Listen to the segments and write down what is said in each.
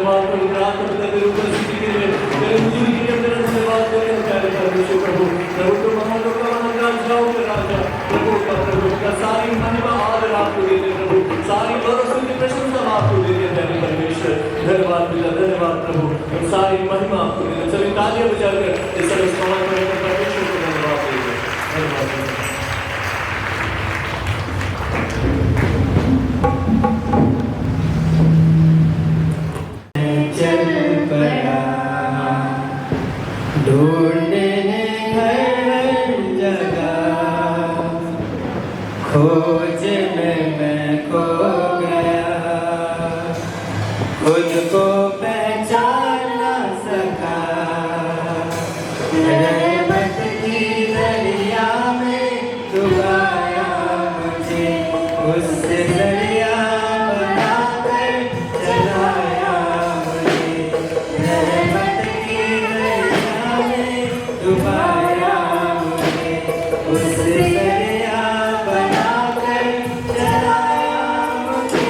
धन्यवाद प्रभु, रात को तेरे उपस्थिति के लिए, तेरे हुजूर के लिए तेरा धन्यवाद करते हैं प्यारे परमेश्वर प्रभु। प्रभु तुम हमारे का राजाओं के राजा प्रभु का सारी महिमा आदर आपको देते प्रभु, सारी गौरव की प्रशंसा आपको देते प्यारे परमेश्वर। धन्यवाद पिता, धन्यवाद प्रभु, हम सारी महिमा आपको देते। सभी तालियां बजाकर इस सर्व समान परमेश्वर को धन्यवाद देते। धन्यवाद ढूंढने हर जगह, खोज में मैं खो गया, खुद को पहचान ना सका। रहमत की दरिया में डुबाया मुझे, उससे दरिया बनाकर चलाया मुझे। रहमत की दरिया में डुबाया मुझे, उससे दरिया बनाकर चलाया मुझे।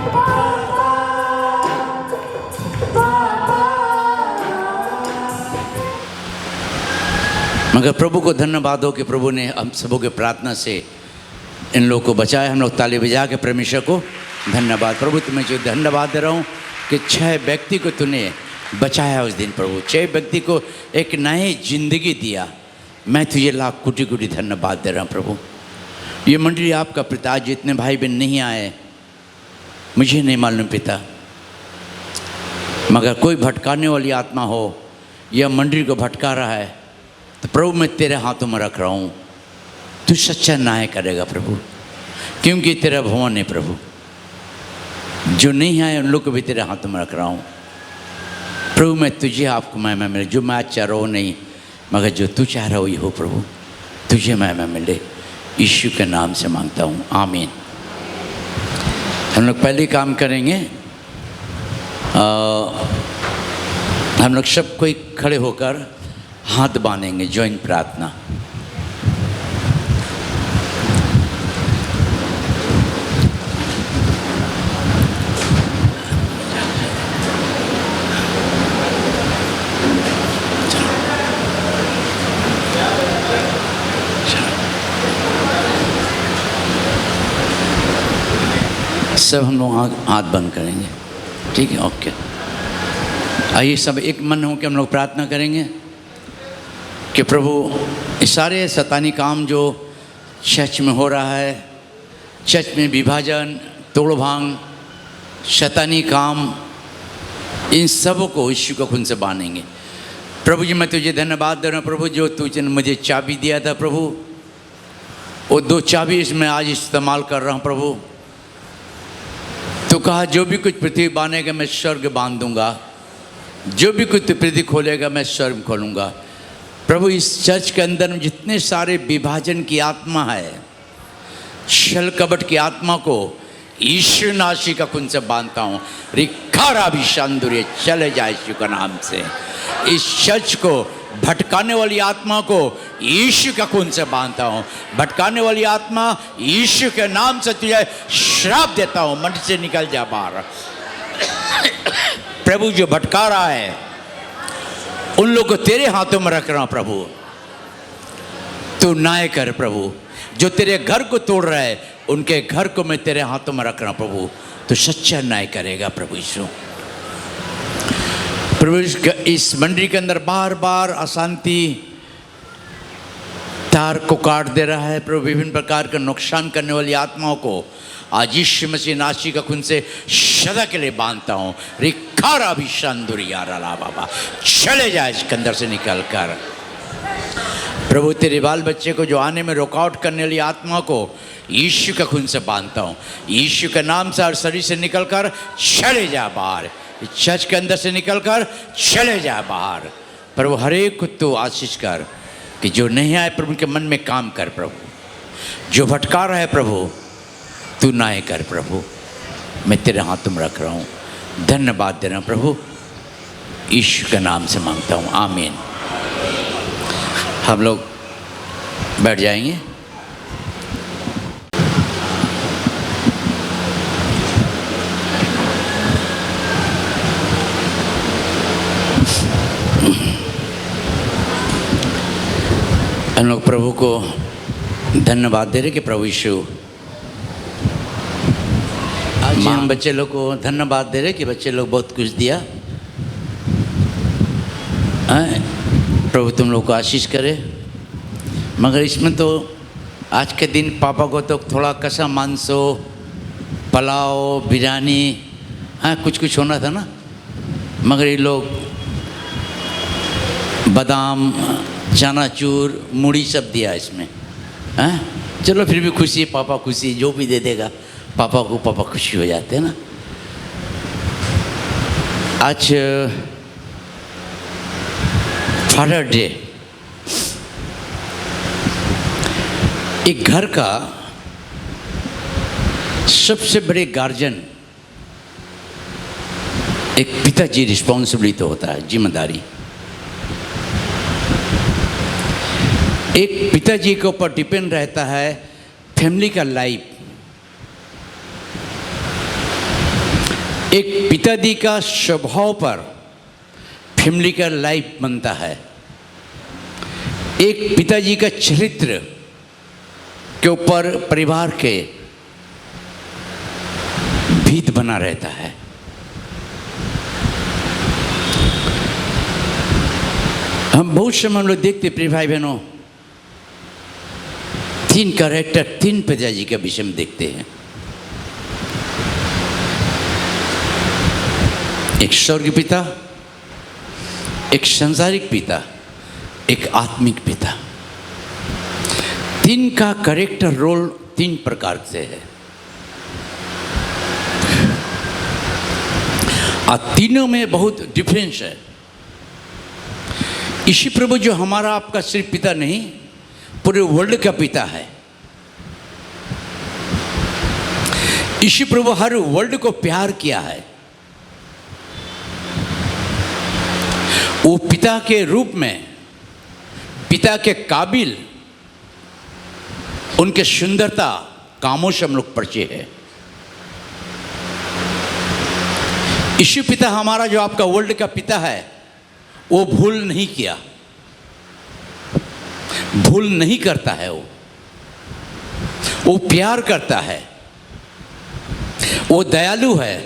पापा पापा। मगर प्रभु को धन्यवाद हो कि प्रभु ने हम सबों के प्रार्थना से इन लोगों को बचाया। हम लोग ताली बजा के परमेश्वर को धन्यवाद। प्रभु तुम्हें जो धन्यवाद दे रहा हूँ कि 6 व्यक्ति को तूने बचाया उस दिन प्रभु, 6 व्यक्ति को एक नई जिंदगी दिया। मैं तुझे लाख कोटि कोटि धन्यवाद दे रहा हूँ प्रभु। ये मंडली आपका पिता, जितने भाई बहन नहीं आए मुझे नहीं मालूम पिता, मगर कोई भटकाने वाली आत्मा हो यह मंडली को भटका रहा है तो प्रभु मैं तेरे हाथों में रख रहा हूँ। तू सच्चा न्याय करेगा प्रभु, क्योंकि तेरा भवन है प्रभु। जो नहीं आए उन लोग को भी तेरे हाथों में रख रहा हूँ प्रभु। मैं तुझे आपको महिमा मिले, जो मैं आज चाह रहा हूँ नहीं, मगर जो तू चाह रहा हो ये हो प्रभु। तुझे महिमा मिले, यीशु के नाम से मांगता हूँ, आमीन। हम लोग पहले काम करेंगे, हम लोग सब कोई खड़े होकर हाथ बांधेंगे, जॉइंट प्रार्थना। सब हम लोग हाथ बंद करेंगे, ठीक है, ओके। आइए सब एक मन हो के हम लोग प्रार्थना करेंगे कि प्रभु ये सारे शैतानी काम जो चर्च में हो रहा है, चर्च में विभाजन, तोड़ भांग, शैतानी काम, इन सब को यीशु के खून से बांधेंगे। प्रभु जी मैं तुझे धन्यवाद दे रहा हूँ प्रभु, जो तुझे मुझे चाबी दिया था प्रभु, वो 2 चाबी इसमें आज इस्तेमाल कर रहा हूँ प्रभु। तो कहा जो भी कुछ पृथ्वी बांधेगा मैं स्वर्ग बांध दूंगा, जो भी कुछ पृथ्वी खोलेगा मैं स्वर्ग खोलूंगा। प्रभु इस चर्च के अंदर में जितने सारे विभाजन की आत्मा है, छल कपट की आत्मा को यीशु नाशी का खून से बांधता हूँ। रिखारा भी शांदुर्य चले जाए यीशु का नाम से। इस चर्च को भटकाने वाली आत्मा को यीशु का खून से बांधता हूँ। भटकाने वाली आत्मा यीशु के नाम से तुझे श्राप देता हूँ, मन से निकल जा बाहर। प्रभु जो भटका रहा है उन लोग को तेरे हाथों में रख रहा हूँ प्रभु। तू न्याय कर प्रभु। जो तेरे घर को तोड़ रहा है उनके घर को मैं तेरे हाथों में रख रहा हूँ प्रभु। तो सच्चा न्याय करेगा प्रभु यीशु। प्रभु इस मंडली के अंदर बार बार अशांति तार को काट दे रहा है प्रभु। विभिन्न प्रकार का नुकसान करने वाली आत्माओं को आज यीशु मसीह नासी का खून से सदा के लिए बांधता हूँ। रिखारा भी शांदुरिया ला बाबा, चले जाए इसके अंदर से निकल कर। प्रभु तेरे बाल बच्चे को जो आने में रुकावट करने वाली आत्मा को यीशु का खून से बांधता हूँ। यीशु के नाम से और शरीर से निकल कर चले जा बाहर। चर्च के अंदर से निकल कर चले जा बाहर। प्रभु हर एक को तू आशीष कर कि जो नहीं आए प्रभु के मन में काम कर प्रभु। जो भटका रहा है प्रभु तू न्याय कर प्रभु। मैं तेरे हाथों में रख रहा हूँ। धन्यवाद दे रहा हूँ प्रभु, यीशु के नाम से मांगता हूँ, आमीन। हम लोग बैठ जाएंगे। हम लोग प्रभु को धन्यवाद दे रहे कि प्रभु यीशु, आज हम बच्चे लोग को धन्यवाद दे रहे कि बच्चे लोग बहुत कुछ दिया। प्रभु तुम लोग को आशीष करे। मगर इसमें तो आज के दिन पापा को तो थोड़ा कसा मांसो, पुलाव, बिरयानी, हाँ कुछ कुछ होना था ना, मगर ये लोग बादाम, चनाचूर, मूढ़ी सब दिया इसमें। हाँ चलो फिर भी खुशी, पापा खुशी, जो भी दे देगा पापा को, पापा खुशी हो जाते हैं ना। आज फादर डे, एक घर का सबसे बड़े गार्जियन एक पिताजी रिस्पॉन्सिबिलिटी तो होता है, जिम्मेदारी। एक पिताजी के ऊपर डिपेंड रहता है फैमिली का लाइफ। एक पिताजी का स्वभाव पर फैमिली का लाइफ बनता है। एक पिताजी का चरित्र के ऊपर परिवार के भीत बना रहता है। हम बहुत समय हम लोग देखते प्रिय भाई बहनों, तीन कैरेक्टर, तीन पिताजी के विषय में देखते हैं। एक स्वर्गीय पिता, एक संसारिक पिता, एक आत्मिक पिता। तीन का कैरेक्टर रोल तीन प्रकार से है और तीनों में बहुत डिफरेंस है। ईशु प्रभु जो हमारा आपका सिर्फ पिता नहीं, पूरे वर्ल्ड का पिता है। ईशु प्रभु हर वर्ल्ड को प्यार किया है। वो पिता के रूप में, पिता के काबिल, उनके सुंदरता कामों से हम लोग परिचय है। ईशु पिता हमारा जो आपका वर्ल्ड का पिता है, वो भूल नहीं किया, भूल नहीं करता है। वो प्यार करता है, वो दयालु है,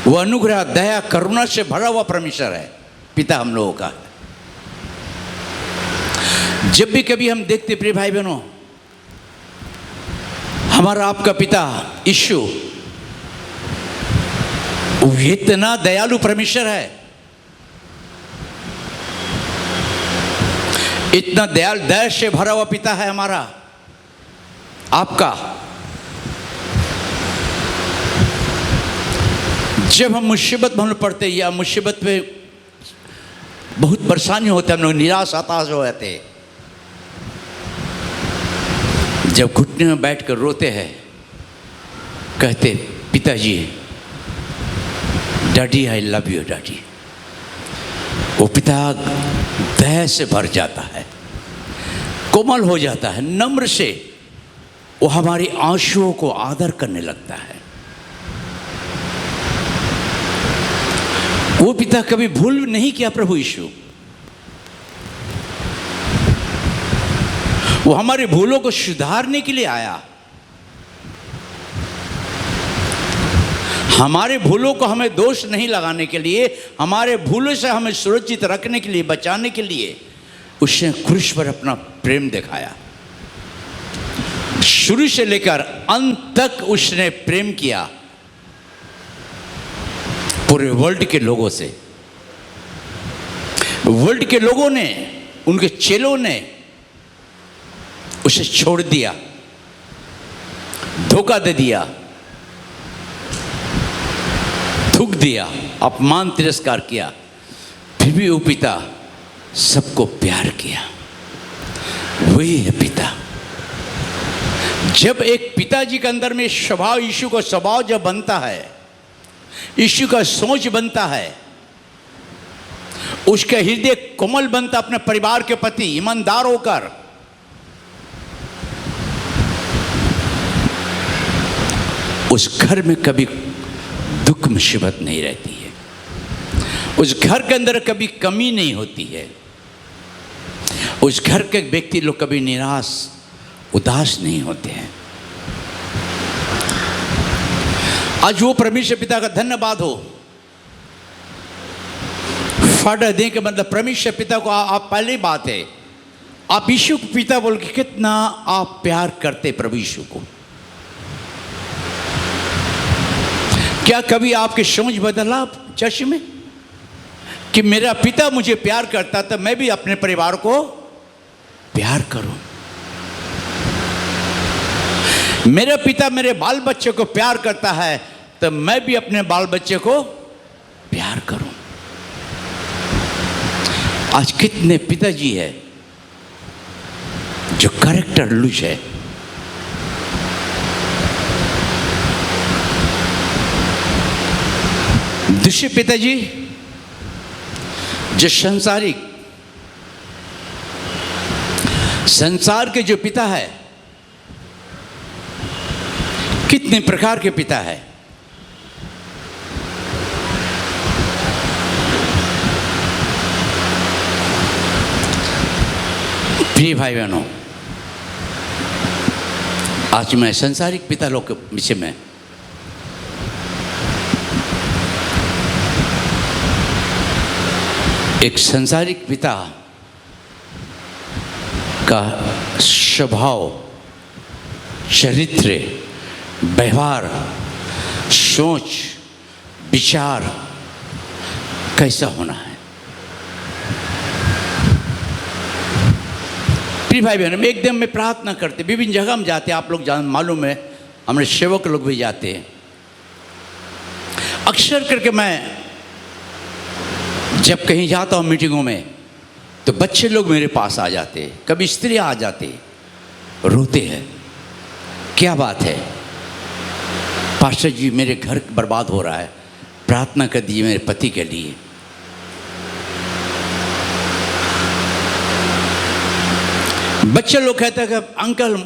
वो अनुग्रह, दया, करुणा से भरा हुआ परमेश्वर है, पिता हम लोगों का। जब भी कभी हम देखते प्रिय भाई बहनों, हमारा आपका पिता यीशु इतना दयालु परमेश्वर है, इतना दया से भरा हुआ पिता है हमारा आपका। जब हम मुसीबत में पड़ते या मुसीबत में बहुत परेशानी होती है, हम लोग निराश हताश हो जाते, जब घुटने में बैठकर रोते हैं, कहते पिताजी, daddy I love you daddy. वो पिता दया से भर जाता है, कोमल हो जाता है, नम्र से वो हमारी आंसुओं को आदर करने लगता है। वो पिता कभी भूल नहीं किया प्रभु यीशु। वो हमारे भूलों को सुधारने के लिए आया, हमारे भूलों को हमें दोष नहीं लगाने के लिए, हमारे भूलों से हमें सुरक्षित रखने के लिए, बचाने के लिए उसने क्रूस पर अपना प्रेम दिखाया। शुरू से लेकर अंत तक उसने प्रेम किया पूरे वर्ल्ड के लोगों से। वर्ल्ड के लोगों ने, उनके चेलों ने उसे छोड़ दिया, धोखा दे दिया, थूक दिया, अपमान तिरस्कार किया, फिर भी वो पिता सबको प्यार किया। वही है पिता। जब एक पिताजी के अंदर में स्वभाव, यीशु का स्वभाव जब बनता है, यीशु का सोच बनता है, उसका हृदय कोमल बनता अपने परिवार के प्रति, ईमानदार होकर, उस घर में कभी दुख मुसीबत नहीं रहती है। उस घर के अंदर कभी कमी नहीं होती है। उस घर के व्यक्ति लोग कभी निराश उदास नहीं होते हैं। आज वो परमेश्वर पिता का धन्यवाद हो। फादर दे के मतलब परमेश्वर पिता को आप पहली बात है, आप यीशु को पिता बोल के कितना आप प्यार करते प्रभु यीशु को। क्या कभी आपकी सोच बदला चर्च में कि मेरा पिता मुझे प्यार करता तो मैं भी अपने परिवार को प्यार करूं? मेरा पिता मेरे बाल बच्चे को प्यार करता है तो मैं भी अपने बाल बच्चे को प्यार करूं। आज कितने पिताजी है जो कैरेक्टर लूज है। दूसरे पिताजी जो संसार के जो पिता है, कितने प्रकार के पिता है। प्रिय भाई बहनों, आज मैं संसारिक पिता लोग के विषय में एक संसारिक पिता का स्वभाव, चरित्र, व्यवहार, सोच, विचार कैसा होना है। प्रिय भाई बहन, एकदम में प्रार्थना करते, विभिन्न जगह हम जाते, आप लोग मालूम है, हमारे सेवक लोग भी जाते हैं। अक्सर करके मैं जब कहीं जाता हूँ मीटिंगों में तो बच्चे लोग मेरे पास आ जाते हैं, कभी स्त्री आ जाते, रोते हैं। क्या बात है पास्टर जी, मेरे घर बर्बाद हो रहा है, प्रार्थना कर दीजिए मेरे पति के लिए। बच्चे लोग कहते हैं कि अंकल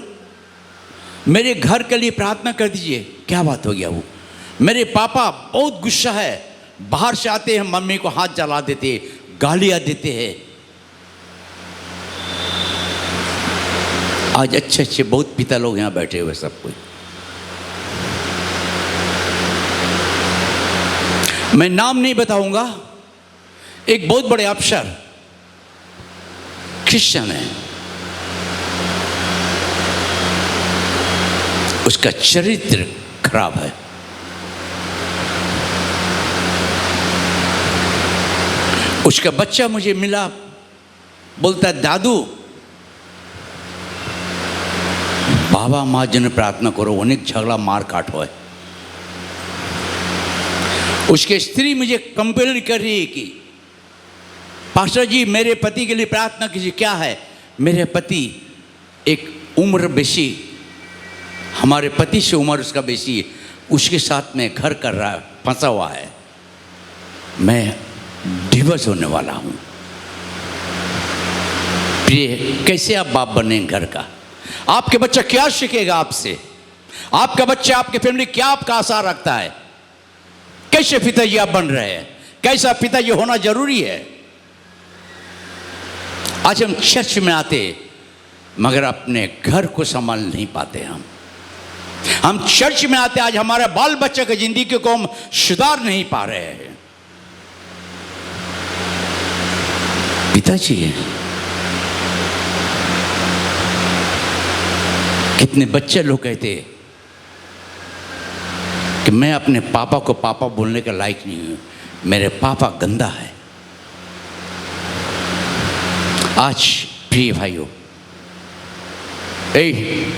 मेरे घर के लिए प्रार्थना कर दीजिए। क्या बात हो गया? वो मेरे पापा बहुत गुस्सा है, बाहर से आते हैं मम्मी को हाथ जला देते, गालियां देते हैं। आज अच्छे अच्छे बहुत पिता लोग यहाँ बैठे हुए सब कोई। मैं नाम नहीं बताऊंगा, एक बहुत बड़े अफसर क्रिश्चियन है, उसका चरित्र खराब है। उसका बच्चा मुझे मिला, बोलता है दादू बाबा माँ जन प्रार्थना करो, अनेक झगड़ा मार काट हो है। उसकी स्त्री मुझे कंपेल कर रही है कि पास्टर जी मेरे पति के लिए प्रार्थना कीजिए। क्या है? मेरे पति एक उम्र बेसी, हमारे पति से उम्र उसका बेसी है, उसके साथ में घर कर रहा है, फंसा हुआ है, मैं डिवोर्स होने वाला हूँ। प्रिय, कैसे आप बाप बने घर का? आपके बच्चा क्या सीखेगा आपसे? आपका बच्चा आपके फैमिली क्या आपका आशा रखता है? कैसे पिताजी आप बन रहे हैं? कैसा पिताजी होना जरूरी है? आज हम चर्च में आते मगर अपने घर को संभाल नहीं पाते। हम चर्च में आते, आज हमारे बाल बच्चे की जिंदगी को हम सुधार नहीं पा रहे हैं। पिताजी है, कितने बच्चे लोग कहते कि मैं अपने पापा को पापा बोलने के लायक नहीं हूं, मेरे पापा गंदा है। आज प्रिय भाइयों,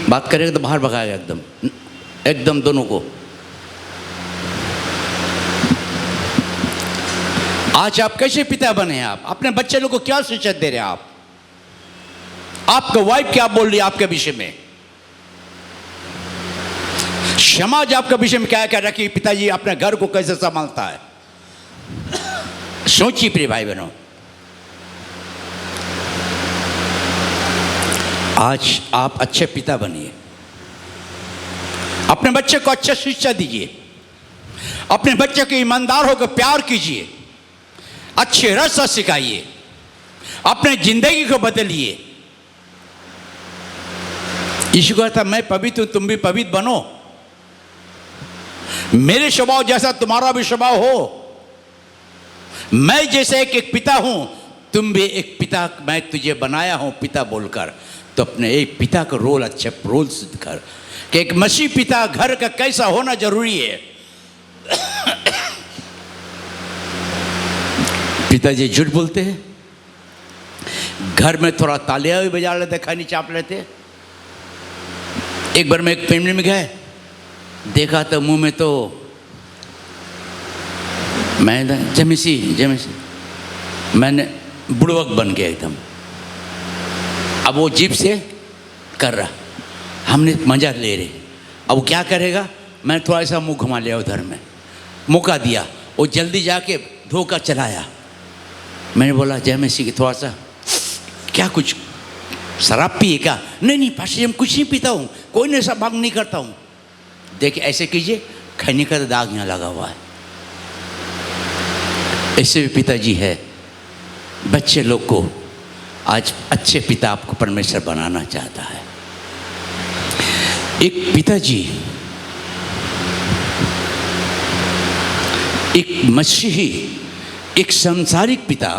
बात करेगा तो बाहर भगाएगा एकदम दोनों को। आज आप कैसे पिता बने? आप अपने बच्चे लोग को क्या शिक्षा दे रहे हैं? आपका वाइफ क्या बोल रही है आपके विषय में? समाज आपके विषय में क्या कह रहा है कि पिताजी अपने घर को कैसे संभालता है? सोचिए प्रिय भाई बहनों, आज आप अच्छे पिता बनिए, अपने बच्चे को अच्छा शिक्षा दीजिए, अपने बच्चे को ईमानदार होकर प्यार कीजिए, अच्छे रास्ता सिखाइए, अपने जिंदगी को बदलिए। यीशु कहता मैं पवित्र हूं, तुम भी पवित्र बनो, मेरे स्वभाव जैसा तुम्हारा भी स्वभाव हो। मैं जैसे एक पिता हूं, तुम भी एक पिता, मैं तुझे बनाया हूं पिता बोलकर। तो अपने एक पिता का रोल, अच्छे रोल सिद्ध कर कि एक मसीह पिता घर का कैसा होना जरूरी है। पिताजी झूठ बोलते हैं, घर में थोड़ा तालियां भी बजा लेते, खैनी चाप लेते। एक बार मैं एक फैमिली में गए, देखा तो मुंह में तो मैं जमीसी मैंने बुड़वक बन गया एकदम। अब वो जीप से कर रहा, हमने मजा ले रहे। अब वो क्या करेगा, मैं थोड़ा सा मुंह घुमा लिया उधर में, मौका दिया, वो जल्दी जाके धोखा चलाया। मैंने बोला जय मसीह की, थोड़ा सा क्या कुछ शराब पिए क्या? नहीं पास्टर जी, मैं कुछ नहीं पीता हूँ, कोई नशा भाग नहीं करता हूँ। देखिए ऐसे कीजिए, खैनी का दाग यहाँ लगा हुआ है। ऐसे भी पिताजी है। बच्चे लोग को आज अच्छे पिता आपको परमेश्वर बनाना चाहता है। एक पिताजी, एक मसीही, एक सांसारिक पिता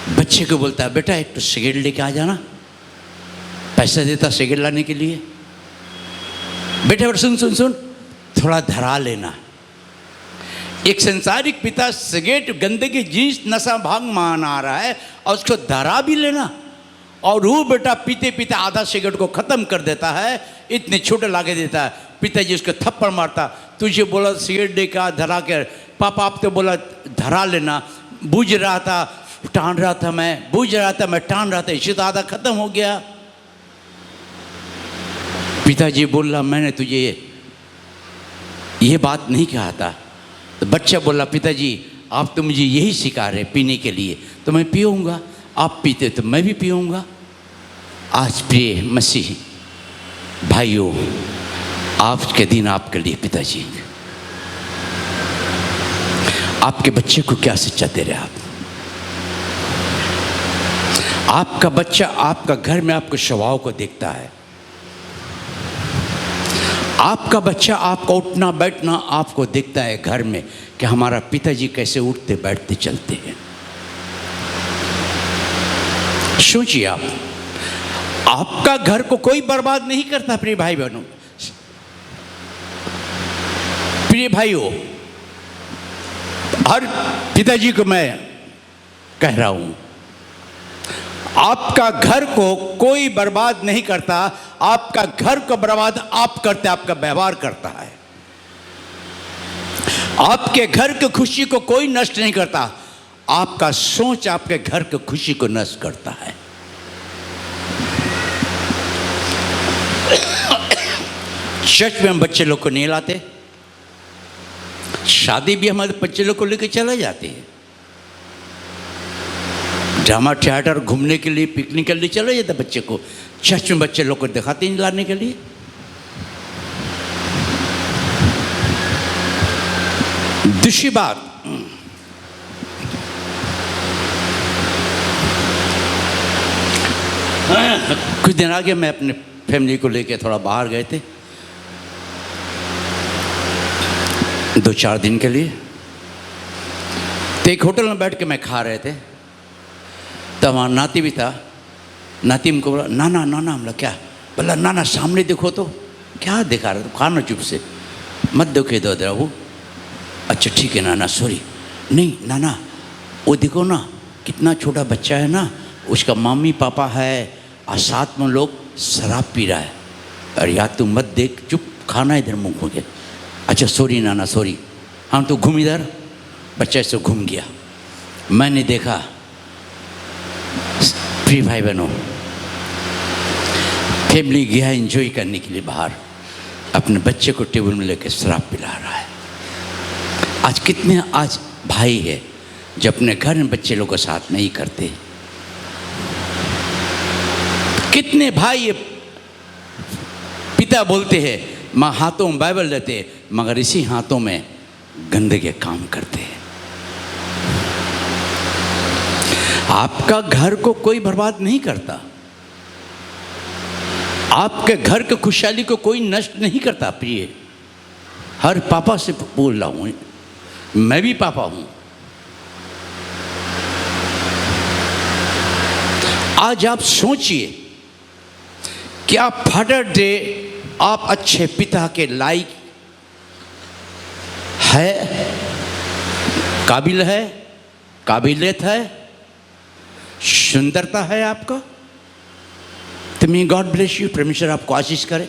बच्चे को बोलता है बेटा एक तो सिगरेट लेके आ जाना, पैसा देता सिगरेट लाने के लिए। बेटा सुन सुन सुन, थोड़ा धरा लेना। एक संसारिक पिता सिगरेट, गंदगी, जींस, नशा भांग माना रहा है और उसको धरा भी लेना। और वो बेटा पीते पीते आधा सिगरेट को ख़त्म कर देता है, इतने छोटे लाके देता है। पिताजी उसको थप्पड़ मारता, तुझे बोला सिगरेट दे का धरा कर, पापा आप तो बोला धरा लेना, बूझ रहा था, टान रहा था, मैं बूझ रहा था, मैं टान रहा था, इसी तो आधा ख़त्म हो गया। पिताजी बोल रहा मैंने तुझे ये बात नहीं कहा था। तो बच्चा बोला पिताजी आप तो मुझे यही सिखा रहे पीने के लिए, तो मैं पीऊँगा, आप पीते तो मैं भी पीऊँगा। आज प्रिय मसीह भाइयों, आज के दिन आपके लिए पिताजी, आपके बच्चे को क्या शिक्षा दे रहे आप? आपका बच्चा आपका घर में आपके स्वभाव को देखता है। आपका बच्चा आपका उठना बैठना आपको देखता है घर में कि हमारा पिताजी कैसे उठते बैठते चलते हैं। सोचिए आप, आपका घर को कोई बर्बाद नहीं करता। प्रिय भाई बहनों, प्रिय भाइयों, हर पिताजी को मैं कह रहा हूं, आपका घर को कोई बर्बाद नहीं करता, आपका घर को बर्बाद आप करते, आपका व्यवहार करता है। आपके घर की खुशी को कोई नष्ट नहीं करता, आपका सोच आपके घर की खुशी को नष्ट करता है। चर्च में हम बच्चे लोग को नहीं लाते, शादी भी हमारे बच्चे लोग को लेकर चले जाते हैं, ड्रामा थिएटर घूमने के लिए, पिकनिक के लिए चले जाते बच्चे को। चर्च में बच्चे लोग को दिखाते नहीं लाने के लिए। दूसरी बात, कुछ दिन आगे मैं अपने फैमिली को लेकर थोड़ा बाहर गए थे, 2-4 दिन के लिए। तो एक होटल में बैठ के मैं खा रहे थे, तब वहाँ नाती भी था। नाती हमको बोला नाना नाना, हम लोग क्या? बोला नाना सामने देखो तो। क्या दिखा रहे? तो खाना चुप से, मत देखो दो दे वो। अच्छा ठीक है नाना, सॉरी। नहीं नाना, वो देखो ना कितना छोटा बच्चा है ना, उसका मम्मी पापा है और साथ में लोग शराब पी रहा है। अरे यार तुम मत देख, चुप खाना इधर मुँह खोल के। अच्छा सॉरी नाना सॉरी। हम तो घूम इधर, बच्चा से घूम गया। मैंने देखा, प्रिय भाई बहनों, फैमिली गया एंजॉय करने के लिए बाहर, अपने बच्चे को टेबल में लेकर शराब पिला रहा है। आज कितने आज भाई है जो अपने घर में बच्चे लोगों के साथ नहीं करते। कितने भाई पिता बोलते हैं माँ हाथों में बाइबल लेते, मगर इसी हाथों में गंदगी काम करते हैं। आपका घर को कोई बर्बाद नहीं करता, आपके घर की खुशहाली को कोई नष्ट नहीं करता। प्रिय, हर पापा से बोल रहा हूं, मैं भी पापा हूं। आज आप सोचिए कि आप फादर डे, आप अच्छे पिता के लायक है, काबिल है, काबिलियत है, सुंदरता है आपका, तो मे गॉड ब्लेस यू। परमेश्वर आपको आशीष करे,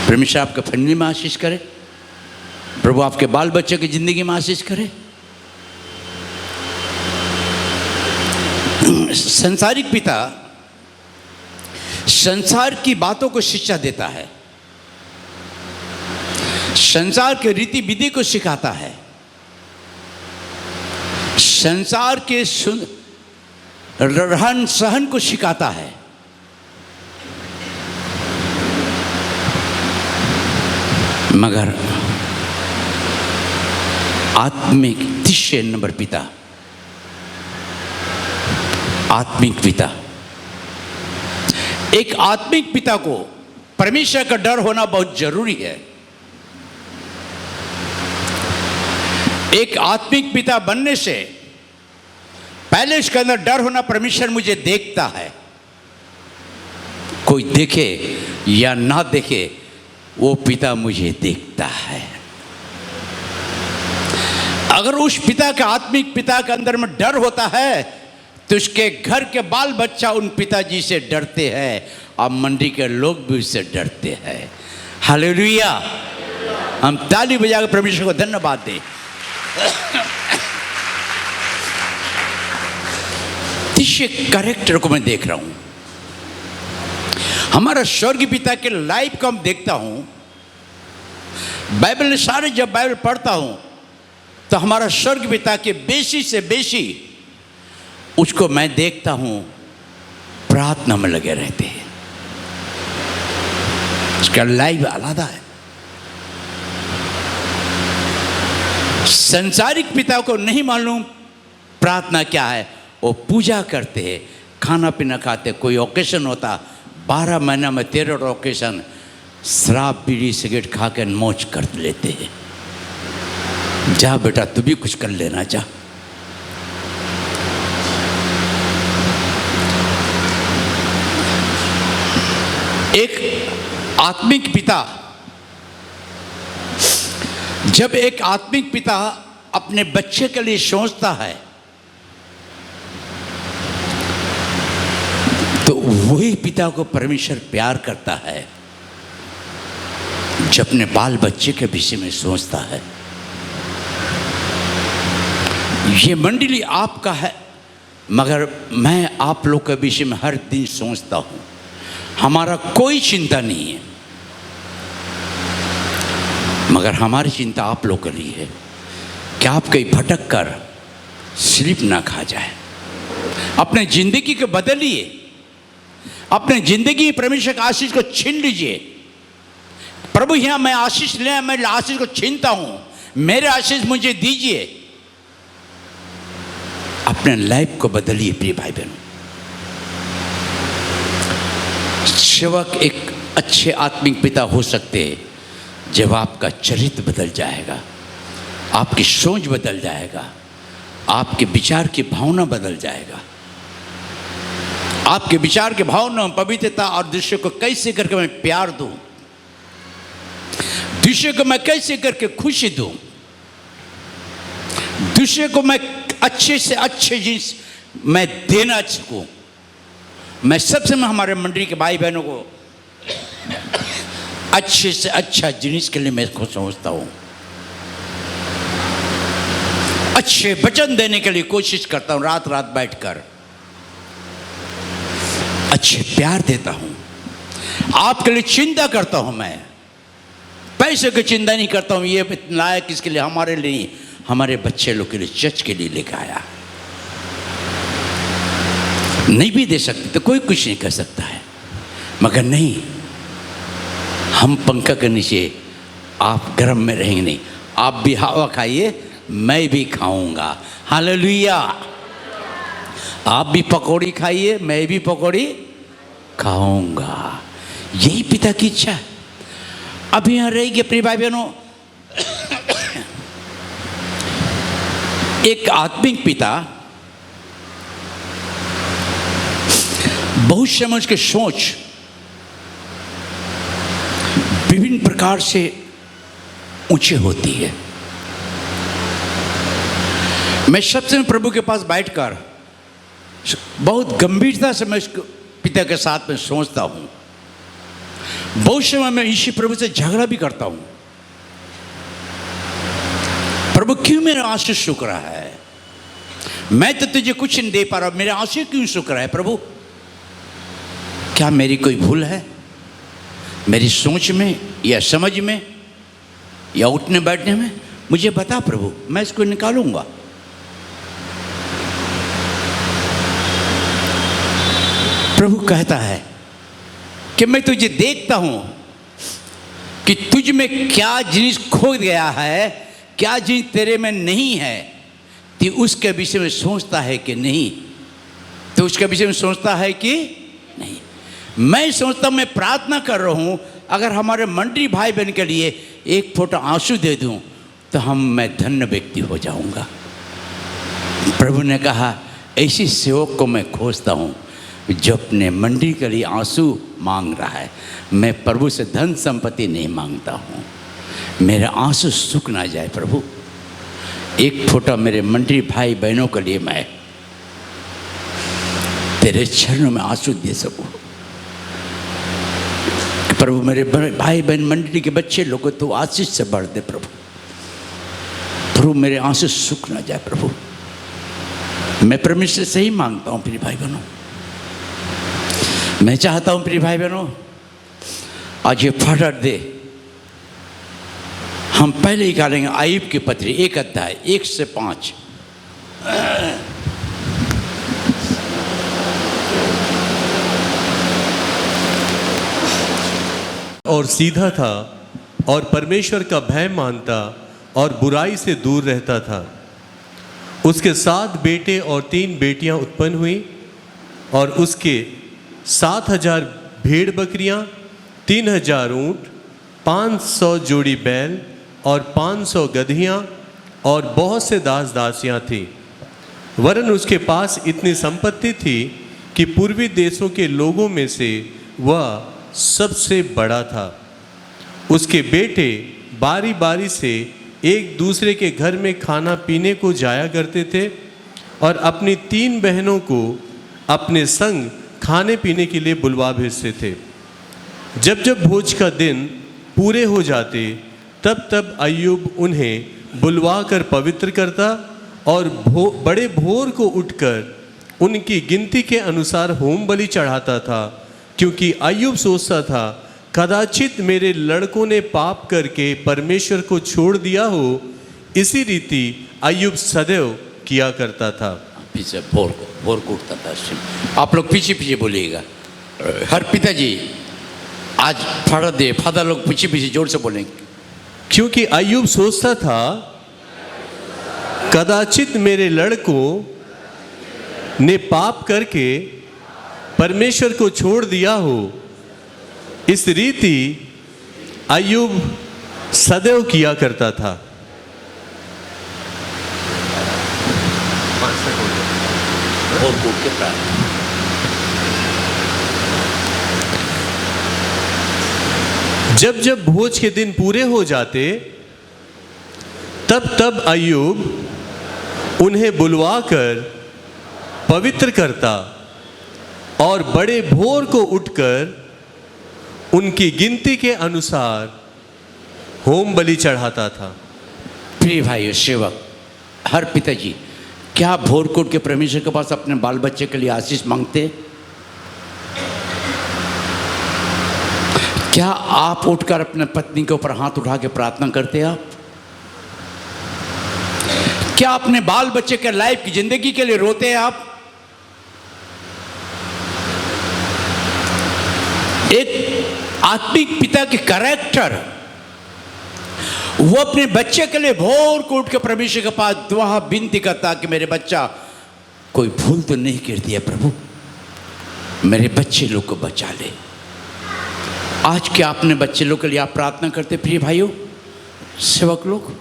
परमेश्वर आपके फैमिली में आशीष करे, प्रभु आपके बाल बच्चों की जिंदगी में आशीष करे। संसारिक पिता संसार की बातों को शिक्षा देता है, संसार के रीति विधि को सिखाता है, संसार के रहन सहन को सिखाता है। मगर आत्मिक तीसरे नंबर पिता, आत्मिक पिता, एक आत्मिक पिता को परमेश्वर का डर होना बहुत जरूरी है। एक आत्मिक पिता बनने से पहले इसके अंदर डर होना, परमेश्वर मुझे देखता है। कोई देखे या ना देखे, वो पिता मुझे देखता है। अगर उस पिता का, आत्मिक पिता के अंदर में डर होता है, तो उसके घर के बाल बच्चा उन पिताजी से डरते हैं और मंडी के लोग भी उससे डरते हैं। हालेलुया! हम ताली बजाकर परमेश्वर को धन्यवाद दें। तीसरे कैरेक्टर को मैं देख रहा हूं, हमारा स्वर्गीय पिता के लाइफ को हम देखता हूं। बाइबल सारे जब बाइबल पढ़ता हूं तो हमारा स्वर्गीय पिता के बेसी से बेसी उसको मैं देखता हूं प्रार्थना में लगे रहते हैं। उसका लाइफ आलादा है। संसारिक पिता को नहीं मालूम प्रार्थना क्या है। वो पूजा करते हैं, खाना पीना खाते, कोई ओकेशन होता, 12 महीना में 13 ओकेशन शराब बीड़ी सिगरेट खा कर मौज कर लेते हैं। जा बेटा तू भी कुछ कर लेना जा। एक आत्मिक पिता, जब एक आत्मिक पिता अपने बच्चे के लिए सोचता है तो वही पिता को परमेश्वर प्यार करता है जो अपने बाल बच्चे के विषय में सोचता है। ये मंडली आपका है, मगर मैं आप लोग के विषय में हर दिन सोचता हूं। हमारा कोई चिंता नहीं है, मगर हमारी चिंता आप लोग के लिए है कि आप कहीं भटक कर स्लिप ना खा जाए। अपने जिंदगी को बदलिए, अपने जिंदगी परमेश्वर का आशीष को छीन लीजिए। प्रभु यहाँ मैं आशीष ले, मैं आशीष को छीनता हूं, मेरे आशीष मुझे दीजिए। अपने लाइफ को बदलिए प्रिय भाई बहनों। सेवक एक अच्छे आत्मिक पिता हो सकते हैं जब आपका चरित्र बदल जाएगा, आपकी सोच बदल जाएगा, आपके विचार की भावना बदल जाएगा। आपके विचार की भावना, पवित्रता और दूसरे को कैसे करके मैं प्यार दूं, दूसरे को मैं कैसे करके खुशी दूं, दूसरे को मैं अच्छे से अच्छे जिन्स मैं देना सकूं। मैं सबसे मैं हमारे मंडली के भाई बहनों को अच्छे से अच्छा जिनिस के लिए मैं खुद सोचता हूं। अच्छे वचन देने के लिए कोशिश करता हूं, रात रात बैठकर अच्छे प्यार देता हूं। आपके लिए चिंता करता हूं। मैं पैसे की चिंता नहीं करता हूं, ये लायक इसके लिए, हमारे लिए, हमारे बच्चे लोग के लिए, चर्च के लिए लेकर आया। नहीं भी दे सकते तो कोई कुछ नहीं कर सकता है, मगर नहीं, हम पंखा के नीचे, आप गर्म में रहेंगे नहीं, आप भी हवा खाइए, मैं भी खाऊंगा। हालेलुया। आप भी पकौड़ी खाइए, मैं भी पकौड़ी खाऊंगा। यही पिता की इच्छा है। अब यहाँ रहेगी प्रिय भाई बहनों, एक आत्मिक पिता बहुत समय उसके सोच विभिन्न प्रकार से ऊंची होती है। मैं सबसे प्रभु के पास बैठकर बहुत गंभीरता से मैं उसके पिता के साथ में सोचता हूँ। बहुत समय मैं यीशु प्रभु से झगड़ा भी करता हूँ, प्रभु क्यों मेरा आंसू सूख रहा है? मैं तो तुझे कुछ नहीं दे पा रहा, मेरा आंसू क्यों सूख रहा है? प्रभु क्या मेरी कोई भूल है, मेरी सोच में या समझ में या उठने बैठने में? मुझे बता प्रभु, मैं इसको निकालूंगा। प्रभु कहता है कि मैं तुझे देखता हूं कि तुझ में क्या जिनिस खो गया है, क्या जिनिस तेरे में नहीं है। तू उसके विषय में सोचता है कि नहीं? तो उसके विषय में सोचता है कि नहीं? मैं सोचता हूं, मैं प्रार्थना कर रहा हूं, अगर हमारे मंडली भाई बहन के लिए एक फोंटा आंसू दे दूं तो मैं धन्य व्यक्ति हो जाऊंगा। प्रभु ने कहा ऐसी सेवक को मैं खोजता हूं जो अपने मंडली के लिए आंसू मांग रहा है। मैं प्रभु से धन संपत्ति नहीं मांगता हूँ, मेरा आंसू सूख ना जाए प्रभु। एक फोटा मेरे मंडली भाई बहनों के लिए मैं तेरे चरणों में आंसू दे सकूँ। प्रभु मेरे भाई बहन मंडली के बच्चे लोग को तो आशीष से भर दे प्रभु। प्रभु मेरे आंसू सूख ना जाए प्रभु। मैं परमेश्वर से ही मांगता हूँ प्रिय भाई बहनों। मैं चाहता हूं प्रिय भाई बहनों, आज ये फादर डे हम पहले ही करेंगे आयुब की पत्री 1 अध्याय 1 से 5। और सीधा था और परमेश्वर का भय मानता और बुराई से दूर रहता था। उसके 7 बेटे और 3 बेटियां उत्पन्न हुई और उसके 7,000 भेड़ बकरियां, 3,000 ऊँट, 500 जोड़ी बैल और 500 गदहियां और बहुत से दास दासियां थी। वरन उसके पास इतनी संपत्ति थी कि पूर्वी देशों के लोगों में से वह सबसे बड़ा था। उसके बेटे बारी बारी से एक दूसरे के घर में खाना पीने को जाया करते थे और अपनी 3 बहनों को अपने संग खाने पीने के लिए बुलवा भेजते थे। जब जब भोज का दिन पूरे हो जाते तब तब अय्यूब उन्हें बुलवा कर पवित्र करता और बड़े भोर को उठकर उनकी गिनती के अनुसार होम बलि चढ़ाता था, क्योंकि अय्यूब सोचता था कदाचित मेरे लड़कों ने पाप करके परमेश्वर को छोड़ दिया हो। इसी रीति अय्यूब सदैव किया करता था। पीछे भोर को उठता था। आप लोग पीछे पीछे बोलिएगा। हर पिताजी आज फादर लोग पीछे पीछे जोर से बोलेंगे। क्योंकि अय्यूब सोचता था कदाचित मेरे लड़कों ने पाप करके परमेश्वर को छोड़ दिया हो। इस रीति अय्यूब सदैव किया करता था। जब जब भोज के दिन पूरे हो जाते तब तब अय्यूब उन्हें बुलवाकर पवित्र करता और बड़े भोर को उठकर उनकी गिनती के अनुसार होम बलि चढ़ाता था। प्रिय भाइयों, सेवक, हर पिताजी क्या भोर को उठ के परमेश्वर के पास अपने बाल बच्चे के लिए आशीष मांगते? क्या आप उठकर अपने पत्नी के ऊपर हाथ उठा के प्रार्थना करते? आप क्या अपने बाल बच्चे के लाइफ की जिंदगी के लिए रोते हैं? आप एक आत्मिक पिता के कैरेक्टर वो अपने बच्चे के लिए भोर को उठ के परमेश्वर के पास दुआ विनती करता कि मेरे बच्चा कोई भूल तो नहीं कर दिया प्रभु, मेरे बच्चे लोग को बचा ले। आज क्या अपने बच्चे लोग के लिए आप प्रार्थना करते प्रिय भाइयों सेवक लोग?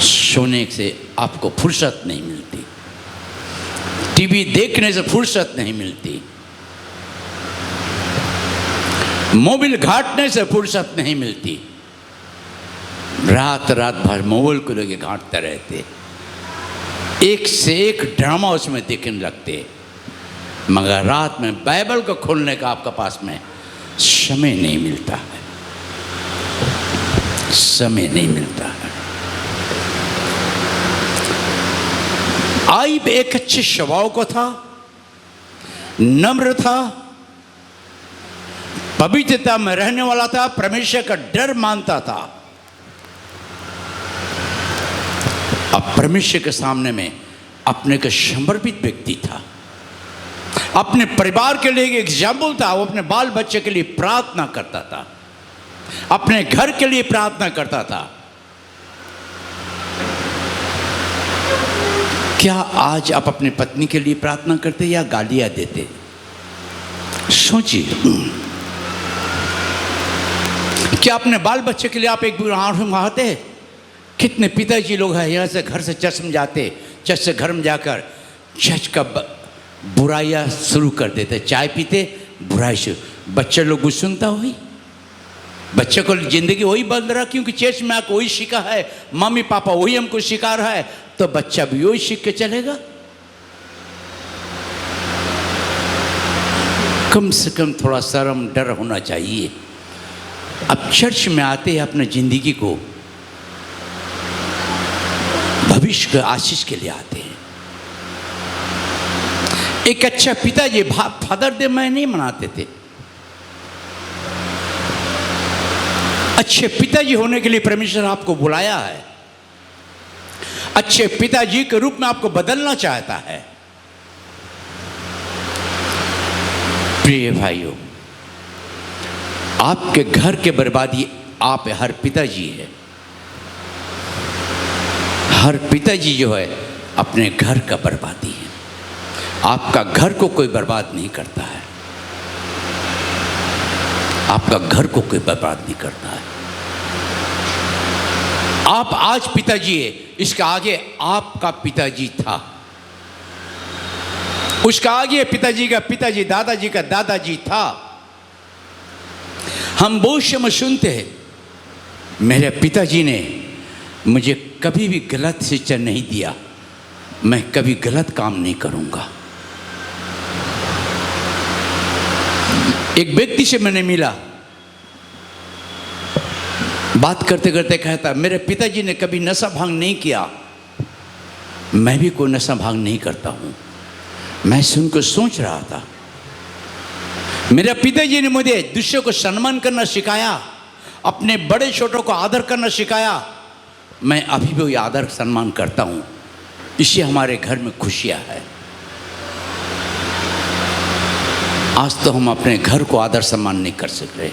सोने से आपको फुर्सत नहीं मिलती, टीवी देखने से फुर्सत नहीं मिलती, मोबाइल घाटने से फुर्सत नहीं मिलती, रात रात भर मोबाइल को लेके घाटते रहते, एक से एक ड्रामा उसमें देखने लगते, मगर रात में बाइबल को खोलने का आपके पास में समय नहीं मिलता है, समय नहीं मिलता है। आईब एक अच्छे स्वभाव को था, नम्र था, पवित्रता में रहने वाला था, परमेश्वर का डर मानता था। अब परमेश्वर के सामने में अपने का समर्पित व्यक्ति था, अपने परिवार के लिए एक एग्जाम्पल था। वो अपने बाल बच्चे के लिए प्रार्थना करता था, अपने घर के लिए प्रार्थना करता था। क्या आज आप अपनी पत्नी के लिए प्रार्थना करते या गालियां देते? सोचिए, क्या अपने बाल बच्चे के लिए आप एक आंसू बहाते? कितने पिताजी लोग हैं यहाँ से घर से चर्च में जाते, चर्च से घर में जाकर चर्च का बुराइयाँ शुरू कर देते, चाय पीते बुराई शुरू, बच्चे लोग कुछ सुनता हुई, बच्चे को जिंदगी वही बंद रहा क्योंकि चर्च में आकर वही सीखा है, मम्मी पापा वही हमको सिखा रहा है, तो बच्चा भी वही सीख के चलेगा। कम से कम थोड़ा शर्म डर होना चाहिए। अब चर्च में आते हैं अपने जिंदगी को भविष्य के आशीष के लिए आते हैं। एक अच्छा पिताजी फादर डे मैं नहीं मनाते थे। अच्छे पिताजी होने के लिए परमेश्वर आपको बुलाया है, अच्छे पिताजी के रूप में आपको बदलना चाहता है। प्रिय भाइयों, आपके घर के बर्बादी आप हर पिताजी है। हर पिताजी जो है अपने घर का बर्बादी है। आपका घर को कोई बर्बाद नहीं करता है, आपका घर को कोई बर्बाद नहीं करता है। आप आज पिताजी है, इसका आगे आपका पिताजी था, उसका आगे पिताजी का पिताजी, दादाजी का दादाजी था। हम बहुत समय सुनते हैं, मेरे पिताजी ने मुझे कभी भी गलत शिक्षा नहीं दिया, मैं कभी गलत काम नहीं करूंगा। एक व्यक्ति से मैंने मिला, बात करते करते कहता, मेरे पिताजी ने कभी नशा भांग नहीं किया, मैं भी कोई नशा भांग नहीं करता हूं। मैं सुनकर सोच रहा था, मेरे पिताजी ने मुझे दूसरों को सम्मान करना सिखाया, अपने बड़े छोटों को आदर करना सिखाया। मैं अभी भी आदर सम्मान करता हूं, इससे हमारे घर में खुशियां है। आज तो हम अपने घर को आदर सम्मान नहीं कर सक रहे,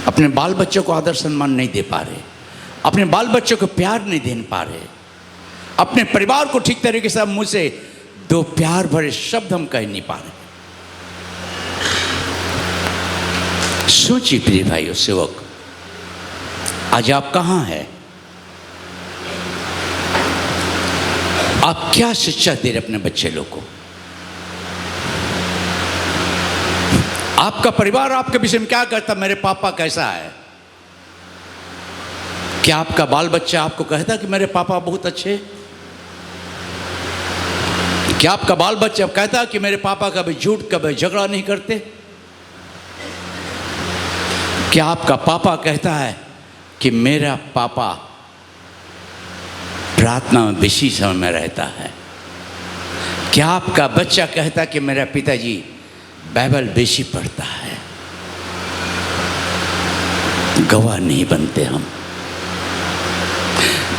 अपने बाल बच्चों को आदर सम्मान नहीं दे पा रहे, अपने बाल बच्चों को प्यार नहीं दे पा रहे, अपने परिवार को ठीक तरीके से मुँह से दो प्यार भरे शब्द हम कह नहीं पा रहे। सोचिए प्रिय भाइयों सेवक, आज आप कहाँ हैं? आप क्या शिक्षा दे रहे अपने बच्चे लोग को? आपका परिवार आपके विषय में क्या कहता, मेरे पापा कैसा है? क्या आपका बाल बच्चा आपको कहता कि मेरे पापा बहुत अच्छे? क्या आपका बाल बच्चा कहता कि मेरे पापा कभी झूठ कभी झगड़ा नहीं करते? क्या आपका पापा कहता है कि मेरा पापा प्रार्थना में बेसी समय में रहता है? क्या आपका बच्चा कहता कि मेरा पिताजी बाइबल बेसी पढ़ता है? गवाह नहीं बनते हम,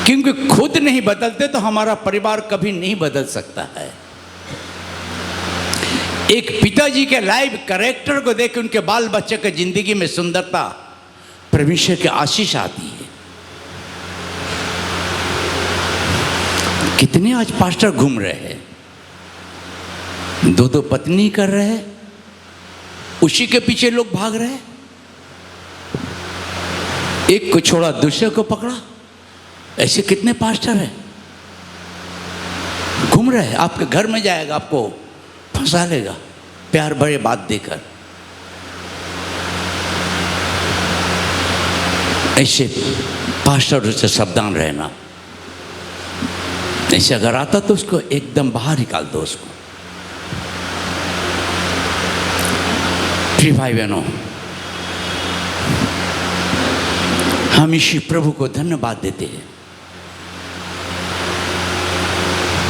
क्योंकि खुद नहीं बदलते तो हमारा परिवार कभी नहीं बदल सकता है। एक पिताजी के लाइव कैरेक्टर को देख उनके बाल बच्चे के जिंदगी में सुंदरता परमेश्वर की आशीष आती है। कितने आज पास्टर घूम रहे हैं, दो दो पत्नी कर रहे हैं, उसी के पीछे लोग भाग रहे हैं, एक को छोड़ा दूसरे को पकड़ा। ऐसे कितने पास्टर हैं घूम रहे हैं। आपके घर में जाएगा, आपको फंसा लेगा प्यार भरे बात देकर। ऐसे पास्टर से सावधान रहना। ऐसे अगर आता तो उसको एकदम बाहर निकाल दो उसको। प्रिय भाई बहनों, हम इसी प्रभु को धन्यवाद देते हैं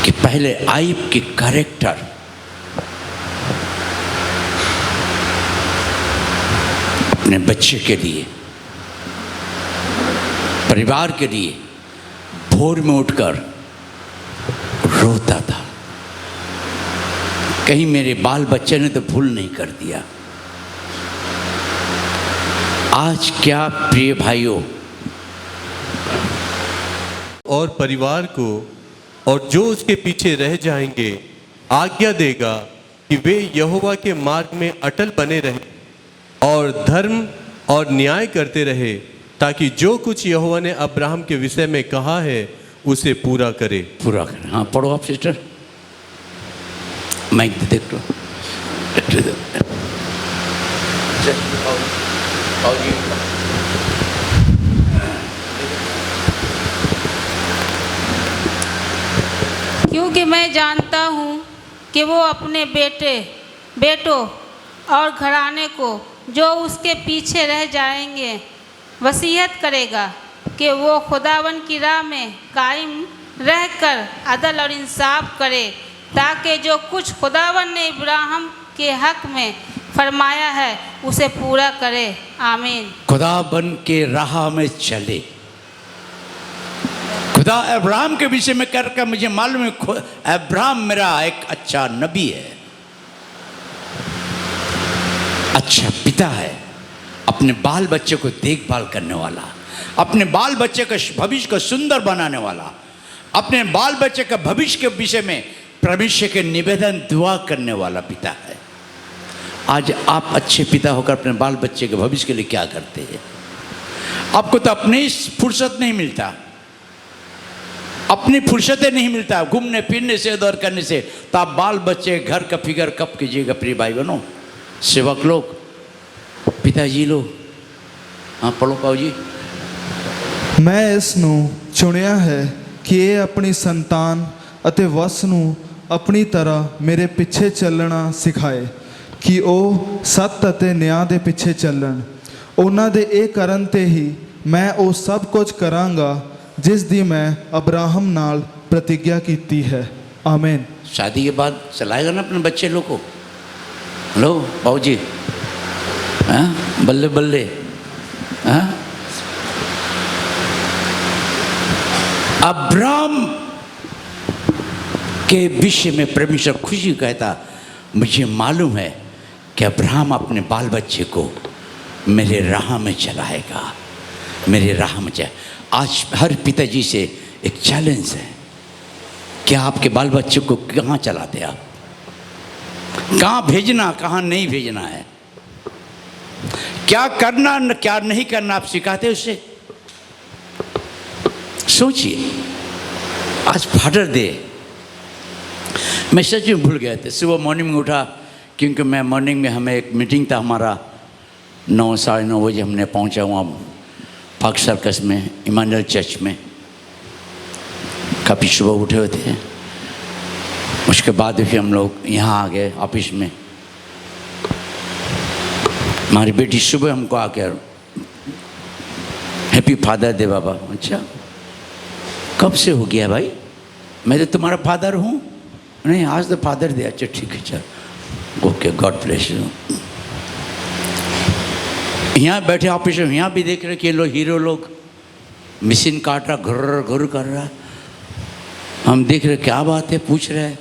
कि पहले आयब की कैरेक्टर अपने बच्चे के लिए, परिवार के लिए भोर में उठकर रोता था, कहीं मेरे बाल बच्चे ने तो भूल नहीं कर दिया। आज क्या प्रिय भाइयों और परिवार को और जो उसके पीछे रह जाएंगे आज्ञा देगा कि वे यहोवा के मार्ग में अटल बने रहे और धर्म और न्याय करते रहे, ताकि जो कुछ यहोवा ने अब्राहम के विषय में कहा है उसे पूरा करे। पूरा करें। हाँ पढ़ो आप सिस्टर, माइक देख लो। क्योंकि मैं जानता हूँ कि वो अपने बेटों और घराने को जो उसके पीछे रह जाएंगे वसीयत करेगा कि वो खुदावन की राह में कायम रहकर अदल और इंसाफ करे, ताकि जो कुछ खुदावन ने इब्राहिम के हक में फरमाया है उसे पूरा करे। आमीन। खुदावन के राह में चले। खुदा अब्राहम के विषय में करके मुझे मालूम है अब्राहम मेरा एक अच्छा नबी है, अच्छा पिता है, अपने बाल बच्चे को देखभाल करने वाला, अपने बाल बच्चे का भविष्य को सुंदर बनाने वाला, अपने बाल बच्चे का भविष्य के विषय में परमेश्वर के निवेदन दुआ करने वाला पिता है। आज आप अच्छे पिता होकर अपने बाल बच्चे के भविष्य के लिए क्या करते हैं? आपको तो अपनी फुर्सत नहीं मिलता, अपनी फुर्सतें नहीं मिलता घूमने फिरने से, दौड़ करने से, तो आप बाल बच्चे घर का फिक्र कब कीजिएगा? प्रिय भाई बहनों, सेवक लोग, पिताजी लोग। हाँ पढ़ो पाओ जी। मैं इस नू चुनिया है कि ये अपनी संतान ਅਤੇ ਵਸ ਨੂੰ ਆਪਣੀ ਤਰ੍ਹਾਂ ਮੇਰੇ ਪਿੱਛੇ ਚੱਲਣਾ ਸਿਖਾਏ, ਕਿ ਉਹ ਸੱਤ ਅਤੇ ਨਿਆਂ ਦੇ ਪਿੱਛੇ ਚੱਲਣ। ਉਹਨਾਂ ਦੇ ਇਹ ਕਰਨ ਤੇ ਹੀ ਮੈਂ ਉਹ ਸਭ ਕੁਝ ਕਰਾਂਗਾ जिस दी मैं अब्राहम नाल प्रतिज्ञा कीती है। आमीन। शादी के बाद चलाएगा ना अपने बच्चे लोग को? हेलो बाबू जी, हाँ बल्ले बल्ले, हाँ अब्राहम के विषय में परमेश्वर खुशी कहता, मुझे मालूम है कि अब्राहम अपने बाल बच्चे को मेरे राह में चलाएगा, मेरे राह में चलाए। आज हर पिताजी से एक चैलेंज है, क्या आपके बाल बच्चों को कहाँ चलाते हैं आप? कहाँ भेजना, कहाँ नहीं भेजना है, क्या करना क्या नहीं करना आप सिखाते उससे? सोचिए। आज फादर डे मैं सच में भूल गया था। सुबह मॉर्निंग में उठा, क्योंकि मैं मॉर्निंग में हमें एक मीटिंग था हमारा, 9 साढ़े 9 बजे हमने पहुंचा वहाँ पार्क सर्कस में, इमानुएल चर्च में। काफ़ी सुबह उठे हुए थे। उसके बाद फिर हम लोग यहाँ आ गए ऑफिस में। हमारी बेटी सुबह हमको आकर हैप्पी फादर डे बाबा। अच्छा कब से हो गया भाई? मैं तो तुम्हारा फादर हूँ। नहीं आज तो फादर डे। अच्छा ठीक है, चल ओके, गॉड ब्लेस यू। यहाँ बैठे ऑफिस में, यहाँ भी देख रहे कि लोग हीरो लोग मशीन काट रहा, घुर कर रहा। हम देख रहे क्या बात है, पूछ रहे हैं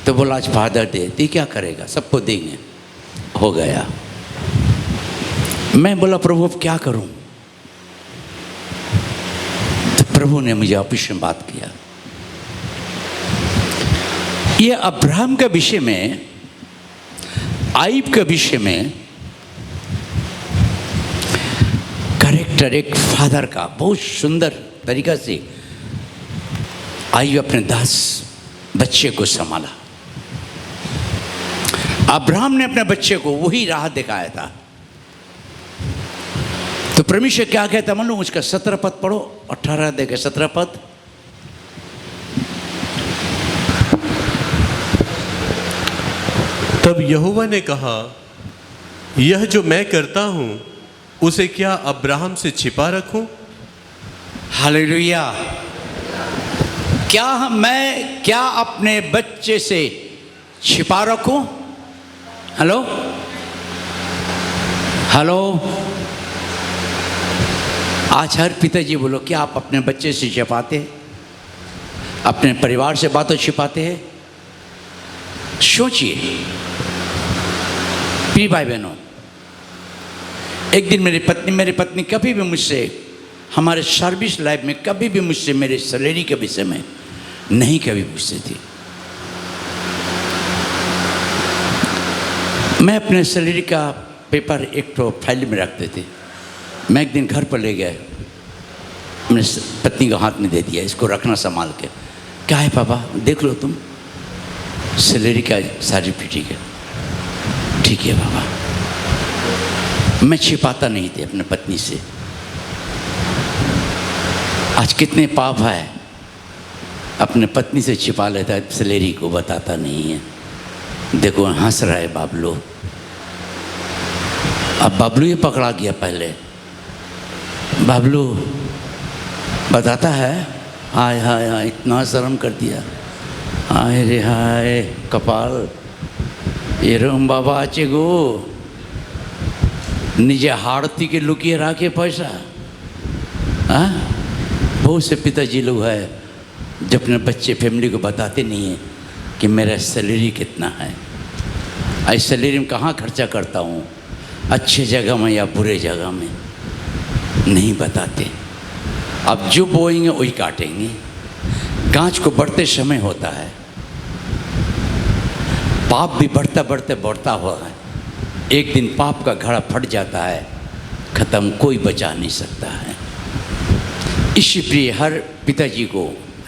तो बोला आज फादर डे। तो क्या करेगा, सबको देंगे। हो गया। मैं बोला प्रभु अब क्या करूं? प्रभु ने मुझे ऑफिस में बात किया। ये अब्राहम के विषय में, आयब के विषय में कैरेक्टर एक फादर का बहुत सुंदर तरीका से आयब अपने 10 बच्चे को संभाला। अब्राहम ने अपने बच्चे को वही राह दिखाया था। तो परमेश्वर क्या कहता है मालूम? उसका 17 पद पढ़ो, 18 देखे 17 पद। तब यहोवा ने कहा, यह जो मैं करता हूं उसे क्या अब्राहम से छिपा रखूं? हालेलुया। क्या अपने बच्चे से छिपा रखूं? हेलो हेलो, आज हर पिताजी बोलो, क्या आप अपने बच्चे से छिपाते हैं? अपने परिवार से बातें छिपाते हैं? सोचिए प्रिय भाई बहनों, एक दिन मेरी पत्नी कभी भी मुझसे, हमारे सर्विस लाइफ में कभी भी मुझसे मेरे सैलरी के विषय में नहीं कभी पूछती थी। मैं अपने सैलरी का पेपर एक तो फाइल में रखते थे। मैं एक दिन घर पर ले गया, मैंने पत्नी को हाथ में दे दिया, इसको रखना संभाल के। क्या है पापा, देख लो तुम, सैलरी का सर्टिफिकेट है। ठीक है बाबा। मैं छिपाता नहीं थे अपने पत्नी से। आज कितने पाप है, अपने पत्नी से छिपा लेता है, सैलरी को बताता नहीं है। देखो हंस रहा है बाबलू। अब बाबलू ये पकड़ा गया। पहले बाबलू बताता है, हाय हाय हाय, इतना शर्म कर दिया। हाय रे हाय कपाल, ये रोम बाबा आचे गो निजे हाड़ती के लुकिए राखे पैसा। हाँ, बहुत से पिताजी लोग है जो अपने बच्चे फैमिली को बताते नहीं है कि मेरा सैलरी कितना है, इस सैलरी में कहाँ खर्चा करता हूँ, अच्छे जगह में या बुरे जगह में, नहीं बताते। अब जो बोएंगे वही काटेंगे। गाछ को बढ़ते समय होता है, पाप भी बढ़ता हुआ है। एक दिन पाप का घड़ा फट जाता है, ख़त्म, कोई बचा नहीं सकता है। इसी प्रिय हर पिताजी को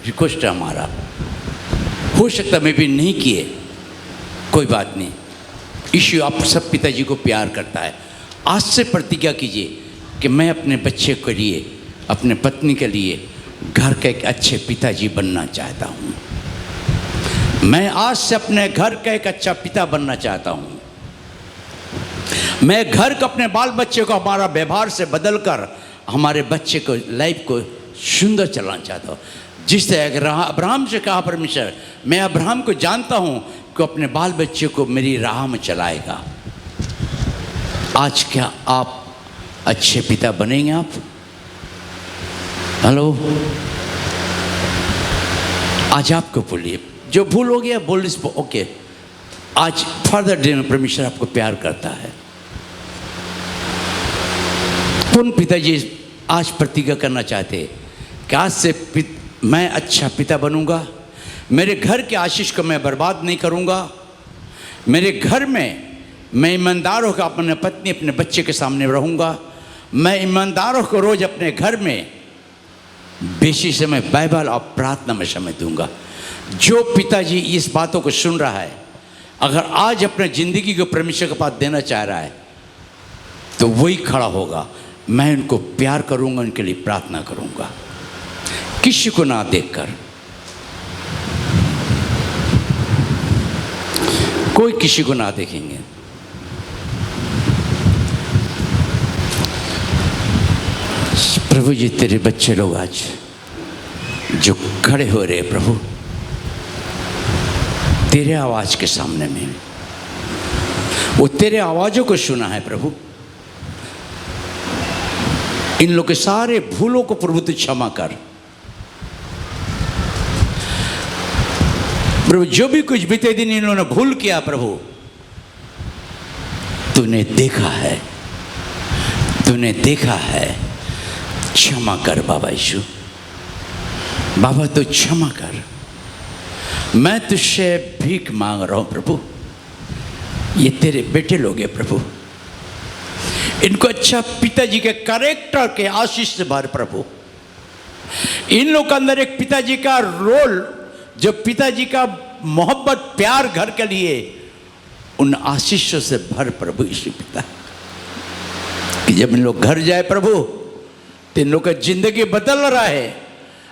रिक्वेस्ट है हमारा, हो सकता मैं भी नहीं किए, कोई बात नहीं। ईश्वर आप सब पिताजी को प्यार करता है। आज से प्रतिज्ञा कीजिए कि मैं अपने बच्चे के लिए, अपने पत्नी के लिए घर के एक अच्छे पिताजी बनना चाहता हूँ। मैं आज से अपने घर का एक अच्छा पिता बनना चाहता हूँ। मैं घर को, अपने बाल बच्चे को हमारा व्यवहार से बदलकर हमारे बच्चे को, लाइफ को सुंदर चलाना चाहता हूँ। जिस तरह अब्राहम से कहा परमेश्वर, मैं अब्राहम को जानता हूँ कि अपने बाल बच्चे को मेरी राह में चलाएगा। आज क्या आप अच्छे पिता बनेंगे? आप हेलो, आज आपको बोलिए, जो भूल हो गया बोल इस ओके। आज फर्दर डे में परमेश्वर आपको प्यार करता है। कौन पिताजी आज प्रतिज्ञा करना चाहते हैं कि आज से मैं अच्छा पिता बनूंगा, मेरे घर के आशीष को मैं बर्बाद नहीं करूंगा, मेरे घर में मैं ईमानदार होकर अपने पत्नी, अपने बच्चे के सामने रहूंगा, मैं ईमानदार होकर रोज अपने घर में बेशी समय बाइबल और प्रार्थना में समय दूंगा। जो पिताजी इस बातों को सुन रहा है, अगर आज अपने ज़िंदगी को परमेश्वर के पास देना चाह रहा है, तो वही खड़ा होगा। मैं उनको प्यार करूंगा, उनके लिए प्रार्थना करूंगा, किसी को ना देखकर। कोई किसी को ना देखेंगे। प्रभु जी, तेरे बच्चे लोग आज जो खड़े हो रहे प्रभु, तेरे आवाज़ के सामने में, वो तेरे आवाज़ों को सुना है प्रभु। इन लोग के सारे भूलों को प्रभु तू क्षमा कर प्रभु। जो भी कुछ बीते दिन इन्होंने भूल किया प्रभु, तूने देखा है, तूने देखा है। क्षमा कर बाबा यीशु, बाबा तो क्षमा कर, मैं तुझसे भीख मांग रहा हूँ प्रभु। ये तेरे बेटे लोग हैं प्रभु, इनको अच्छा पिताजी के कैरेक्टर के आशीष से भर प्रभु। इन लोग के अंदर एक पिताजी का रोल, जो पिताजी का मोहब्बत प्यार घर के लिए, उन आशीषों से भर प्रभु यीशु पिता। कि जब इन लोग घर जाए प्रभु तो इन लोग का जिंदगी बदल रहा है,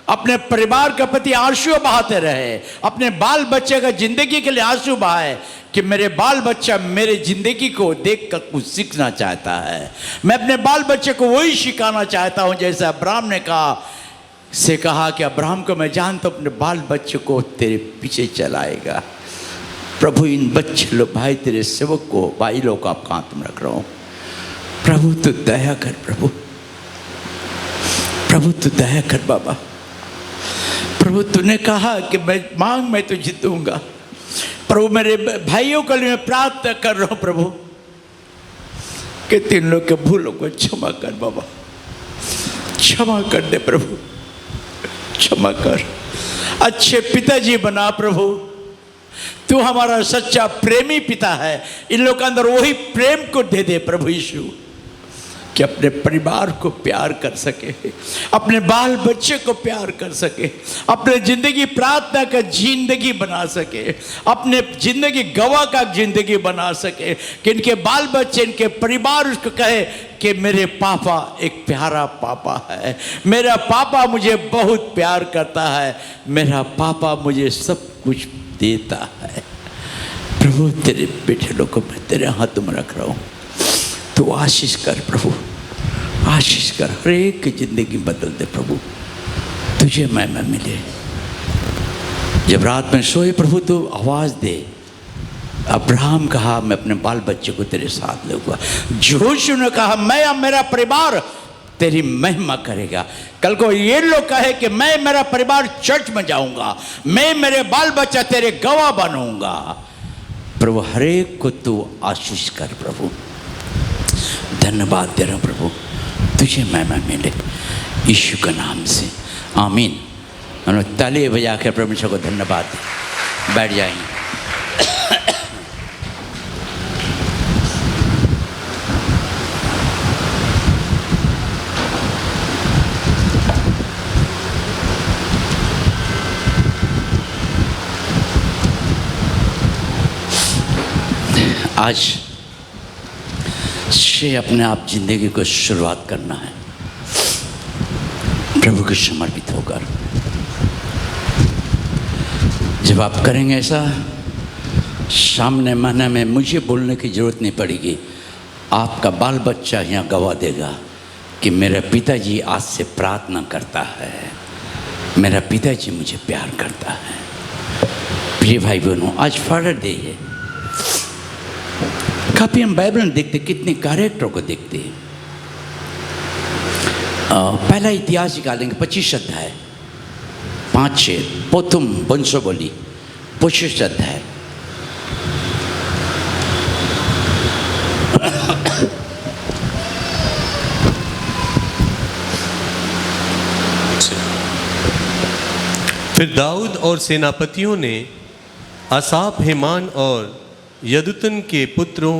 अपने परिवार के प्रति आंसू बहाते रहे, अपने बाल बच्चे का जिंदगी के लिए आंसू बहाए कि मेरे बाल बच्चा मेरे जिंदगी को देख कर कुछ सीखना चाहता है। मैं अपने बाल बच्चे को वही सिखाना चाहता हूँ जैसे अब्राहम ने कहा कि अब्राहम को मैं जानता हूँ अपने बाल बच्चे को तेरे पीछे चलाएगा। प्रभु इन बच्चे लोग भाई तेरे सेवक को, भाई लोग को आपका हाथ में रख रहा हूँ प्रभु, तू दया कर प्रभु, प्रभु तू दया कर बाबा। प्रभु तूने कहा कि मैं मांग मैं तुझे दूंगा। प्रभु मेरे भाइयों के लिए मैं प्रार्थना कर रहा हूँ प्रभु कि तीन लोग के भूलों को क्षमा कर बाबा, क्षमा कर दे प्रभु, क्षमा कर। अच्छे पिताजी बना प्रभु, तू हमारा सच्चा प्रेमी पिता है। इन लोगों के अंदर वही प्रेम को दे दे प्रभु यीशु, कि अपने परिवार को प्यार कर सके, अपने बाल बच्चे को प्यार कर सके, अपने जिंदगी प्रार्थना का जिंदगी बना सके, अपने जिंदगी गवाह का जिंदगी बना सके, कि इनके बाल बच्चे, इनके परिवार उसको कहे कि मेरे पापा एक प्यारा पापा है, मेरा पापा मुझे बहुत प्यार करता है, मेरा पापा मुझे सब कुछ देता है। प्रभु तेरे बेटे लोग को मैं तेरे हाथों में रख रहा हूँ, तो आशीष कर प्रभु, आशीष कर, हर एक की जिंदगी बदल दे प्रभु, तुझे महिमा मिले। जब रात में सोए प्रभु तो आवाज़ दे, अब्राहम कहा मैं अपने बाल बच्चे को तेरे साथ लूँगा, जोशु ने कहा मैं अब मेरा परिवार तेरी महिमा करेगा। कल को ये लोग कहे कि मैं मेरा परिवार चर्च में जाऊँगा, मैं मेरे बाल बच्चा तेरे गवाह बनूँगा। प्रभु हर एक को तू आशीष कर प्रभु, धन्यवाद दे रहा हूँ प्रभु, तुझे महिमा मिले यीशु के नाम से, आमीन। हम लोग ताली बजा कर परमेश्वर को धन्यवाद दें, बैठ जाएंगे। आज से अपने आप जिंदगी को शुरुआत करना है प्रभु को समर्पित होकर। जब आप करेंगे ऐसा, सामने महीने में मुझे बोलने की ज़रूरत नहीं पड़ेगी, आपका बाल बच्चा यहाँ गवाह देगा कि मेरा पिताजी आज से प्रार्थना करता है, मेरा पिताजी मुझे प्यार करता है। प्रिय भाई बहनों, आज फादर डे है। काफ़ी हम बाइबल में देखते, कितने कैरेक्टरों को देखते हैं। पहला इतिहास निकालेंगे 25 अध्याय 5-6, प्रथम वंशावली 25 अध्याय। फिर दाऊद और सेनापतियों ने आसाफ, हेमान और यदुतन के पुत्रों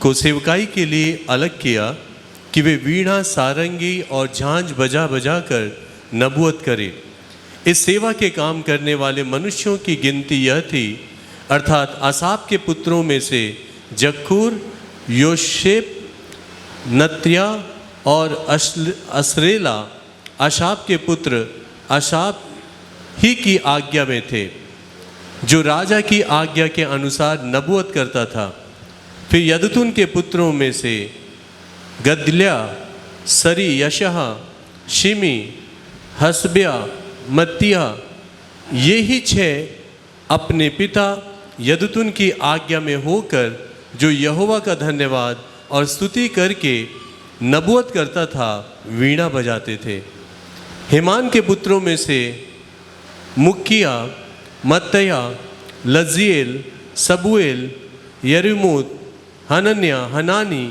को सेवकाई के लिए अलग किया कि वे वीणा, सारंगी और झांझ बजा बजा कर नबूवत करें। इस सेवा के काम करने वाले मनुष्यों की गिनती यह थी, अर्थात आसाफ के पुत्रों में से जक्कूर, योशेप, नत्रिया और असरेला आशाप के पुत्र आशाप ही की आज्ञा में थे, जो राजा की आज्ञा के अनुसार नबूवत करता था। फिर यदुतुन के पुत्रों में से गदल्या, सरी, यशहा, शिमी, हसब्या, मत्तिया, ये ही 6 अपने पिता यदुतुन की आज्ञा में होकर, जो यहोवा का धन्यवाद और स्तुति करके नबूवत करता था, वीणा बजाते थे। हेमान के पुत्रों में से मुक्किया, मत्तया, लज्जिएल, सबुएल, यरीमूत, हनन्या, हनानी,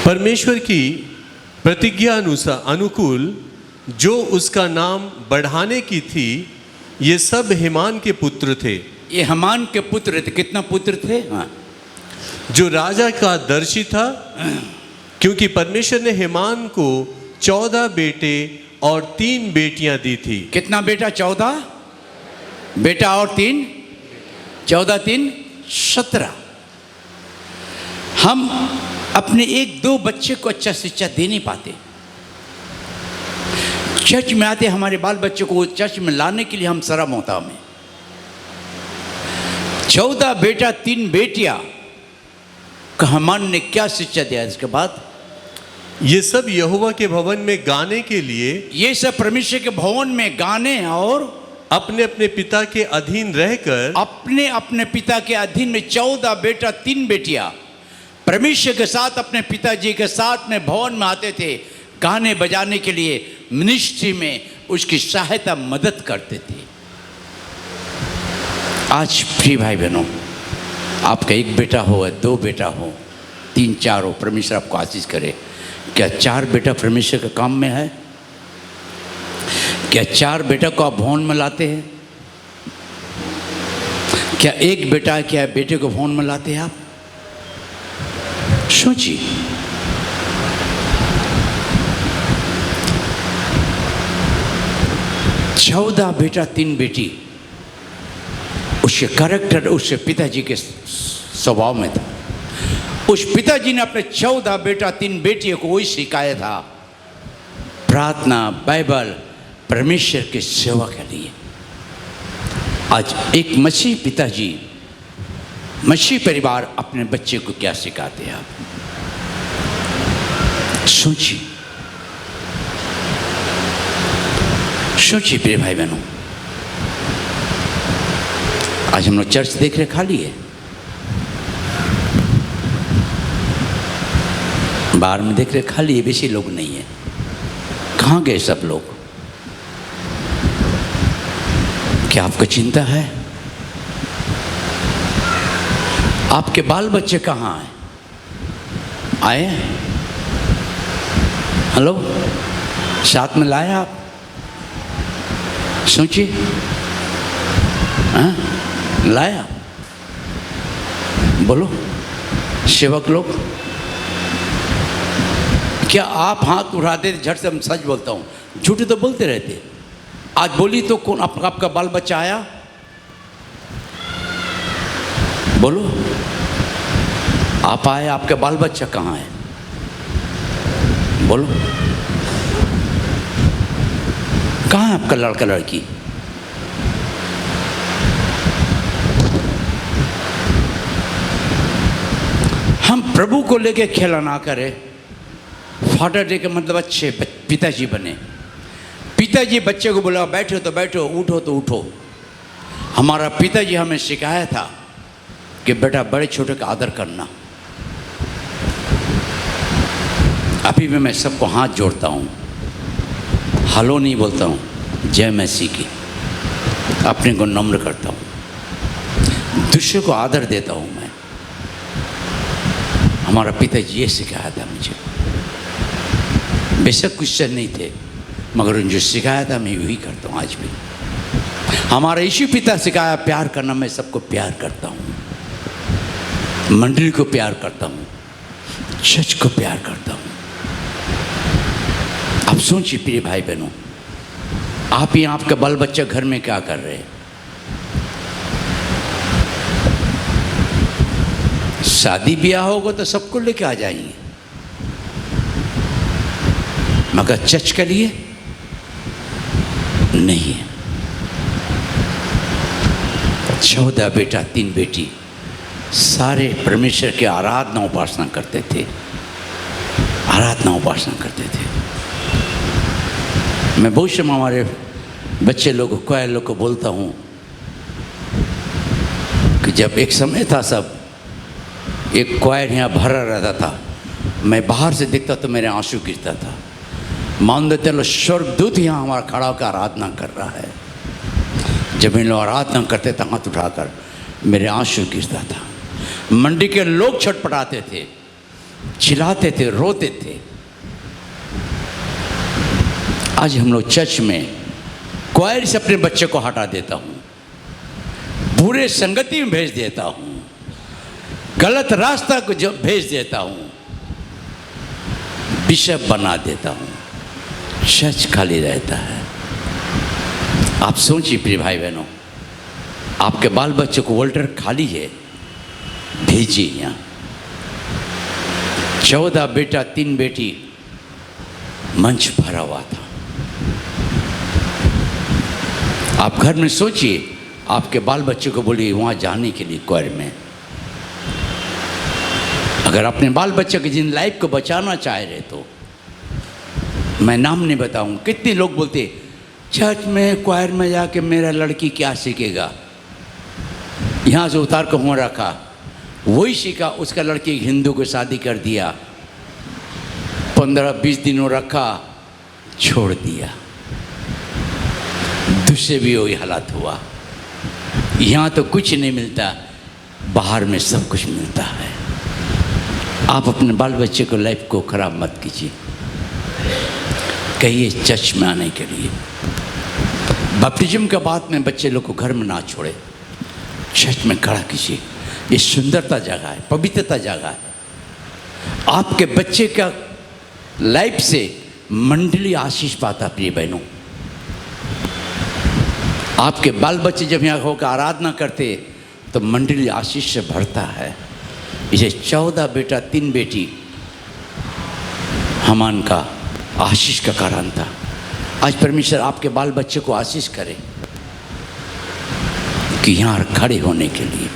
परमेश्वर की प्रतिज्ञा अनुकूल जो उसका नाम बढ़ाने की थी, ये सब हेमान के पुत्र थे। ये हेमान के पुत्र थे। कितना पुत्र थे? हाँ, जो राजा का दर्शी था, क्योंकि परमेश्वर ने हेमान को 14 बेटे और 3 बेटियां दी थी। कितना बेटा? 14 बेटा और 3, 14 3 17। हम अपने 1-2 बच्चे को अच्छा शिक्षा दे नहीं पाते। चर्च में आते हमारे बाल बच्चों को चर्च में लाने के लिए हम शर्म होता हमें। 14 बेटा 3 बेटियां का हेमान ने क्या शिक्षा दिया? इसके बाद ये सब यहोवा के भवन में गाने के लिए, ये सब परमेश्वर के भवन में गाने और अपने अपने पिता के अधीन रहकर, अपने अपने पिता के अधीन में 14 बेटा 3 बेटियां परमेश्वर के साथ अपने पिताजी के साथ में भवन में आते थे, गाने बजाने के लिए मिनिस्ट्री में उसकी सहायता मदद करते थे। आज प्रिय भाई बहनों, आपका 1 बेटा हो, 2 बेटा हो, 3 4 हो, परमेश्वर आपको आशीष करे। क्या 4 बेटा परमेश्वर के काम में है? क्या 4 बेटा को आप भवन में लाते हैं? क्या 1 बेटा क्या बेटे को भवन में लाते हैं आप? सोचिए। चौदह बेटा 3 बेटी, उसके कैरेक्टर उसके पिताजी के स्वभाव में था। उस पिताजी ने अपने 14 बेटा 3 बेटियों को वही सिखाया था, प्रार्थना, बाइबल, परमेश्वर की सेवा के लिए। आज एक मसीह पिताजी, मसीह परिवार अपने बच्चे को क्या सिखाते हैं आप? सोचिए, सोचिए प्रिय भाई बहनों। आज हम लोग चर्च देख रहे खाली है, बाहर में देख रहे खाली है, बेसी लोग नहीं है। कहाँ गए सब लोग? क्या आपको चिंता है? आपके बाल बच्चे कहाँ हैं? आए? हेलो, साथ में लाए आप? सोचिए, हाँ लाया? बोलो सेवक लोग, क्या आप हाथ उठाते थे? झट से हम सच बोलता हूँ, झूठे तो बोलते रहते। आज बोली तो कौन आपका बाल बच्चा आया? बोलो, आप आए, आपका बाल बच्चा कहाँ है? बोलो, कहाँ है आपका लड़का लड़की? हम प्रभु को लेके खेला ना करें। फादर डे का मतलब अच्छे पिताजी बने। पिताजी बच्चे को बोला बैठो तो बैठो, उठो तो उठो। हमारा पिताजी हमें सिखाया था कि बेटा बड़े छोटे का आदर करना। अभी भी मैं सबको हाथ जोड़ता हूँ, हेलो नहीं बोलता हूँ, जय मसीह की, अपने को नम्र करता हूँ, दूसरे को आदर देता हूँ मैं। हमारा पिताजी ये सिखाया था मुझे। बेशक क्रिश्चियन नहीं थे, मगर उन्हें जो सिखाया था मैं वही करता हूँ आज भी। हमारा यीशु पिता सिखाया प्यार करना, मैं सबको प्यार करता हूँ, मंडली को प्यार करता हूँ, चर्च को प्यार करता हूँ। आप सोचिए प्रिय भाई बहनों, आप ही आपका बाल बच्चा घर में क्या कर रहे हैं? शादी ब्याह होगा तो सबको लेके आ जाएंगे, मगर चर्च के लिए नहीं है। 14 बेटा 3 बेटी सारे परमेश्वर के आराधना उपासना करते थे, आराधना उपासना करते थे। मैं बहुत समय हमारे बच्चे लोग को लोग को बोलता हूँ कि जब एक समय था, सब एक क्वायर यहाँ भरा रहता था, मैं बाहर से देखता तो मेरे आंसू गिरता था। मान देते लोग स्वर्गदूत यहाँ हमारा खड़ा होकर आराधना कर रहा है। जब इन लोग आराधना करते थे हाथ उठाकर, मेरे आंसू गिरता था। मंडी के लोग छटपटाते थे, चिल्लाते थे, रोते थे। आज हम लोग चर्च में क्वायर से अपने बच्चे को हटा देता हूँ, बुरे संगति में भेज देता हूँ, गलत रास्ता को जो भेज देता हूँ, बिशप बना देता हूँ, चर्च खाली रहता है। आप सोचिए प्रिय भाई बहनों, आपके बाल बच्चे को वोल्टर खाली है, भेजिए यहाँ। 14 बेटा 3 बेटी, मंच भरा हुआ था। आप घर में सोचिए, आपके बाल बच्चे को बोलिए वहाँ जाने के लिए क्वायर में। अगर अपने बाल बच्चे की जिन लाइफ को बचाना चाह रहे तो मैं नाम नहीं बताऊँ, कितने लोग बोलते चर्च में क्वायर में जाके मेरा लड़की क्या सीखेगा, यहाँ से उतार कर हो रखा, वही सीखा। उसका लड़की हिंदू को शादी कर दिया, 15-20 दिनों रखा, छोड़ दिया। दूसरे भी वही हालात हुआ। यहाँ तो कुछ नहीं मिलता, बाहर में सब कुछ मिलता है। आप अपने बाल बच्चे को लाइफ को खराब मत कीजिए। कहिए चर्च में आने के लिए। बपटिज्म के बाद में बच्चे लोग को घर में ना छोड़े, चर्च में खड़ा कीजिए। ये सुंदरता जगह है, पवित्रता जगह है। आपके बच्चे का लाइफ से मंडली आशीष पाता। प्रिय बहनों, आपके बाल बच्चे जब यहाँ होकर आराधना करते तो मंडली आशीष से भरता है। इसे 14 बेटा 3 बेटी हमान का आशीष का कारण था। आज परमेश्वर आपके बाल बच्चे को आशीष करे कि यहाँ खड़े होने के लिए।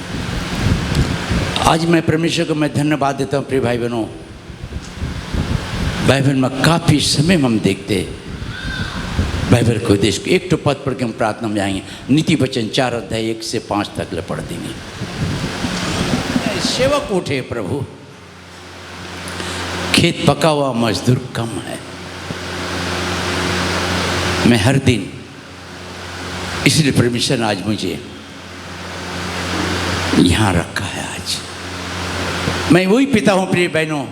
आज मैं परमेश्वर को मैं धन्यवाद देता हूँ। प्रिय भाई बहनों, बाइबल में काफ़ी समय हम देखते बाइबल को देश को एक तो पद पढ़ के हम प्रार्थना में जाएंगे। नीति वचन 4 अध्याय 1 से 5 तक ले पढ़ देंगे। सेवक उठे प्रभु, खेत पका हुआ मजदूर कम है। मैं हर दिन, इसलिए परमेश्वर ने आज मुझे यहाँ रखा है। आज मैं वही पिता हूँ। प्रिय बहनों,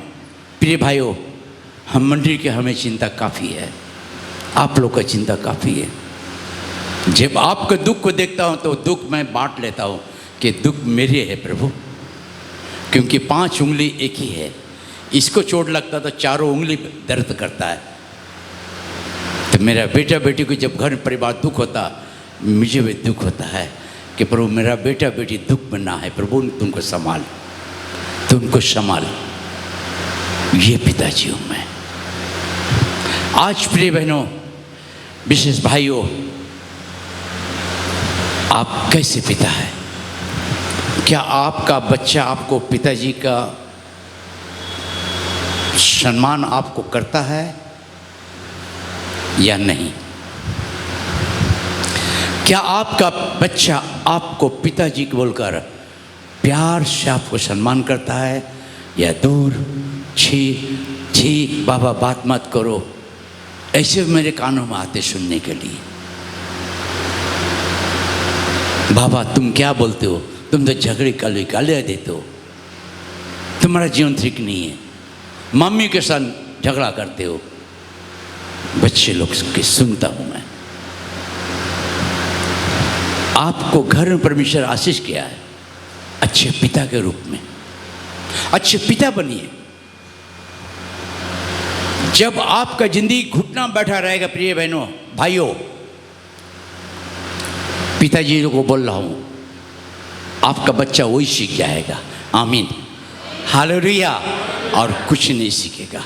प्रिय भाइयों, हम मंडली के हमें चिंता काफ़ी है, आप लोग का चिंता काफ़ी है। जब आपके दुख को देखता हूँ तो दुख मैं बांट लेता हूँ कि दुख मेरे है प्रभु, क्योंकि 5 उंगली एक ही है। इसको चोट लगता तो चारों उंगली दर्द करता है। तो मेरा बेटा बेटी को जब घर परिवार दुख होता, मुझे भी दुख होता है कि प्रभु मेरा बेटा बेटी दुख में ना है। प्रभु तुमको संभाल, तुमको संभाल। ये पिताजी हूँ मैं। आज प्रिय बहनों, विशेष भाइयों, आप कैसे पिता है? क्या आपका बच्चा आपको पिताजी का सम्मान आपको करता है या नहीं? क्या आपका बच्चा आपको पिताजी को बोलकर प्यार से आपको सम्मान करता है या दूर, छी छी बाबा बात मत करो, ऐसे मेरे कानों में आते सुनने के लिए। बाबा तुम क्या बोलते हो, तुम तो झगड़े गालियाँ देते हो, तुम्हारा जीवन ठीक नहीं है, मम्मी के साथ झगड़ा करते हो। बच्चे लोग की सुनता हूँ मैं। आपको घर में परमेश्वर आशीष किया है अच्छे पिता के रूप में। अच्छे पिता बनिए। जब आपका जिंदगी घुटना बैठा रहेगा, प्रिय बहनों भाइयों, पिताजी को बोल रहा हूं, आपका बच्चा वही सीख जाएगा। आमीन, हालेलुया। और कुछ नहीं सीखेगा।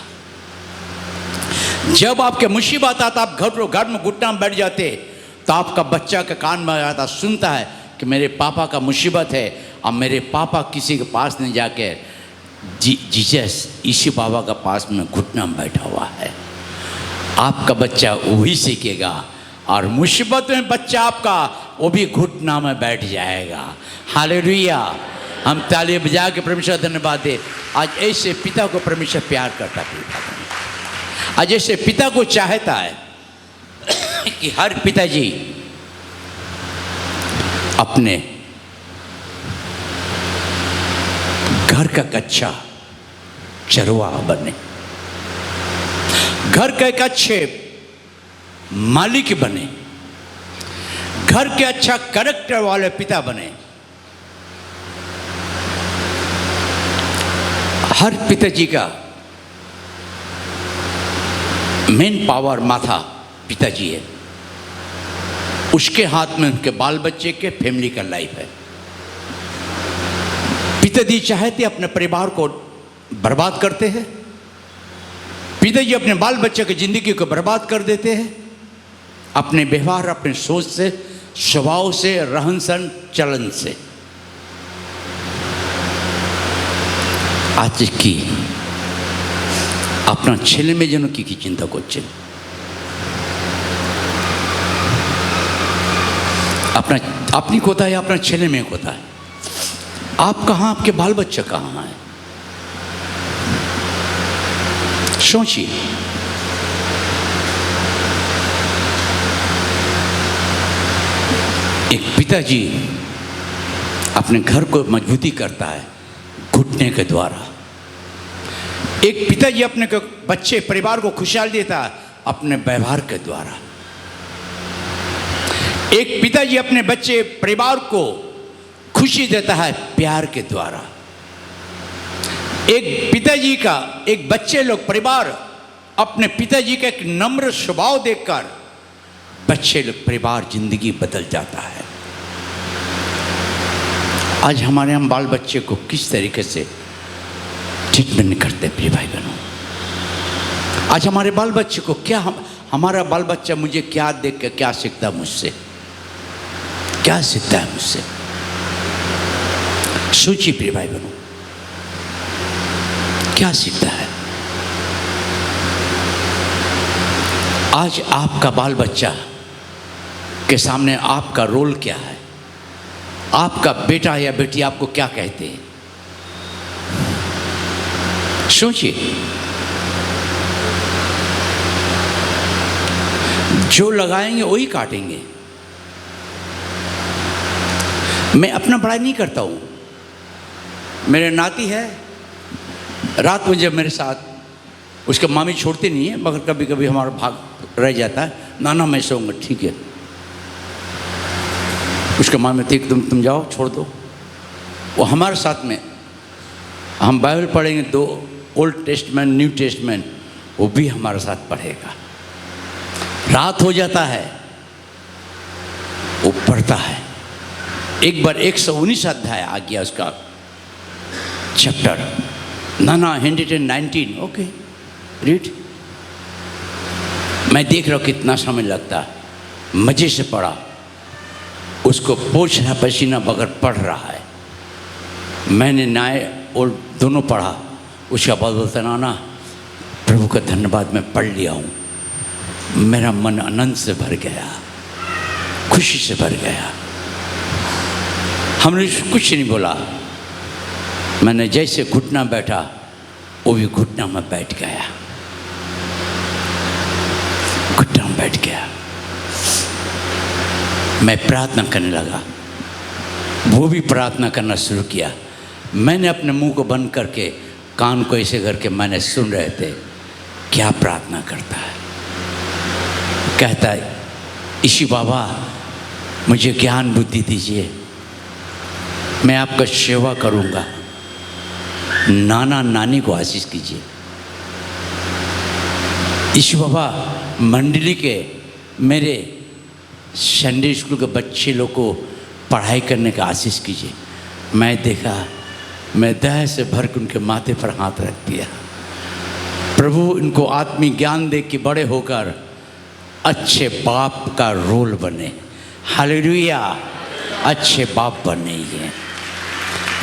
जब आपके मुसीबत आता, आप घर में घुटना बैठ जाते, तो आपका बच्चा के कान में आता, सुनता है कि मेरे पापा का मुसीबत है। अब मेरे पापा किसी के पास नहीं जाके जीसस इसी बाबा का पास में घुटना में बैठा हुआ है। आपका बच्चा वही सीखेगा और मुसीबत में बच्चा आपका वो भी घुटना में बैठ जाएगा। हालेलुया। हम ताली बजा के परमेश्वर धन्यवाद दे। आज ऐसे पिता को परमेश्वर प्यार करता है। आज ऐसे पिता को चाहता है कि हर पिताजी अपने घर का कच्चा चरवाहा बने, घर के एक अच्छे मालिक बने, घर के अच्छा कैरेक्टर वाले पिता बने। हर पिताजी का मेन पावर माथा पिताजी है, उसके हाथ में उनके बाल बच्चे के फैमिली का लाइफ है। पिताजी चाहते अपने परिवार को बर्बाद करते हैं, पिताजी अपने बाल बच्चे की जिंदगी को बर्बाद कर देते हैं अपने व्यवहार, अपने सोच से, स्वभाव से, रहन सहन चलन से। आज की अपना ছেলে মেয়ে যেন কি চিন্তা করছেন, अपनी कोताही, अपना ছেলে মেয়ে कोताही, आप कहाँ, आपके बाल बच्चे कहाँ हैं? सोचिए। एक पिताजी अपने घर को मजबूती करता है घुटने के द्वारा, एक पिताजी अपने बच्चे परिवार को खुशहाल देता है अपने व्यवहार के द्वारा, एक पिताजी अपने बच्चे परिवार को खुशी देता है प्यार के द्वारा। एक पिताजी का, एक बच्चे लोग परिवार अपने पिताजी का एक नम्र स्वभाव देखकर बच्चे लोग परिवार जिंदगी बदल जाता है। आज हमारे हम बाल बच्चे को किस तरीके से ट्रीटमेंट करते हैं प्रिय भाई बहनों। आज हमारे बाल बच्चे को क्या, हमारा बाल बच्चा मुझे क्या देख के क्या सीखता है मुझसे, क्या सीखता है मुझसे? सोचिए प्रिय भाई बहनों, क्या सीखता है? आज आपका बाल बच्चा के सामने आपका रोल क्या है? आपका बेटा या बेटी आपको क्या कहते हैं? सोचिए। जो लगाएंगे वही काटेंगे। मैं अपना बड़ाई नहीं करता हूँ, मेरे नाती है, रात में जब मेरे साथ, उसके मामी छोड़ती नहीं है मगर कभी कभी हमारा भाग रह जाता है, नाना मैं सोऊंगा, ठीक है। उसके मामी ठीक, तुम जाओ, छोड़ दो। वो हमारे साथ में, हम बाइबल पढ़ेंगे, 2 ओल्ड टेस्टमेंट, न्यू टेस्टमेंट, वो भी हमारे साथ पढ़ेगा। रात हो जाता है, वो पढ़ता है। एक बार 119 अध्याय आ गया उसका चैप्टर, नाना 119, ओके रीड। मैं देख रहा हूँ कितना समय लगता है, मज़े से पढ़ा, उसको पोंछ रहा पसीना बगैर पढ़ रहा है। मैंने नए और दोनों पढ़ा, उसका बाद बोलता, नाना प्रभु का धन्यवाद, मैं पढ़ लिया हूँ, मेरा मन आनंद से भर गया, खुशी से भर गया। हमने कुछ नहीं बोला, मैंने जैसे घुटना बैठा वो भी घुटना में बैठ गया, घुटना में बैठ गया। मैं प्रार्थना करने लगा, वो भी प्रार्थना करना शुरू किया। मैंने अपने मुंह को बंद करके, कान को ऐसे करके मैंने सुन रहे थे क्या प्रार्थना करता है। कहता है, ईशु बाबा मुझे ज्ञान बुद्धि दीजिए, मैं आपका सेवा करूँगा, नाना नानी को आशीष कीजिए। ईशु बाबा मंडली के मेरे संडे स्कूल के बच्चे लोग को पढ़ाई करने का आशीष कीजिए। मैं देखा, मैं दया से भर के उनके माथे पर हाथ रख दिया। प्रभु इनको आत्मिक ज्ञान दे के बड़े होकर अच्छे बाप का रोल बने। हालेलुया, अच्छे बाप बने, ये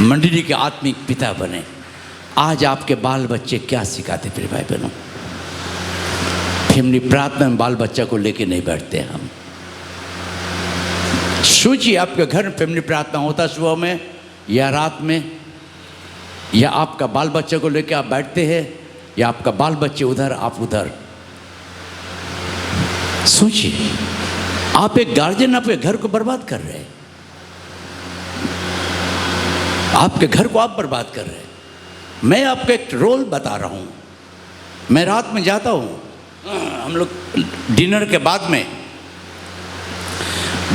मंडली के आत्मिक पिता बने। आज आपके बाल बच्चे क्या सिखाते प्रिय भाई बहनों? फैमिली प्रार्थना में बाल बच्चा को लेके नहीं बैठते हम। सोचिए, आपके घर में फैमिली प्रार्थना होता सुबह में या रात में, या आपका बाल बच्चे को लेके आप बैठते हैं, या आपका बाल बच्चे उधर आप उधर। सोचिए, आप एक गार्जियन आपके घर को बर्बाद कर रहे हैं, आपके घर को आप बर्बाद कर रहे हैं। मैं आपको एक रोल बता रहा हूँ। मैं रात में जाता हूँ, हम लोग डिनर के बाद में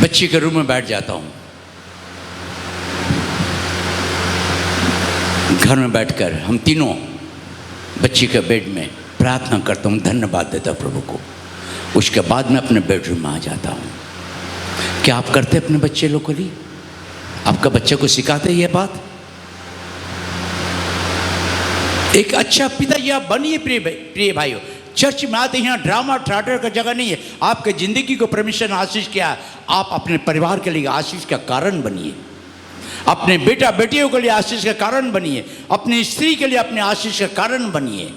बच्ची के रूम में बैठ जाता हूँ, घर में बैठकर हम तीनों बच्ची के बेड में प्रार्थना करता हूँ, धन्यवाद देता हूँ प्रभु को। उसके बाद मैं अपने बेडरूम में आ जाता हूँ। क्या आप करते अपने बच्चे लोग के लिए? आपका बच्चे को सिखाते ये बात? एक अच्छा पिता ये आप बनिए प्रिय भाइयों। चर्च में आते यहाँ ड्रामा थिएटर का जगह नहीं है। आपके ज़िंदगी को परमेश्वर ने आशीष किया, आप अपने परिवार के लिए आशीष का कारण बनिए, अपने बेटा बेटियों के लिए आशीष का कारण बनिए, अपनी स्त्री के लिए अपने आशीष का कारण बनिए।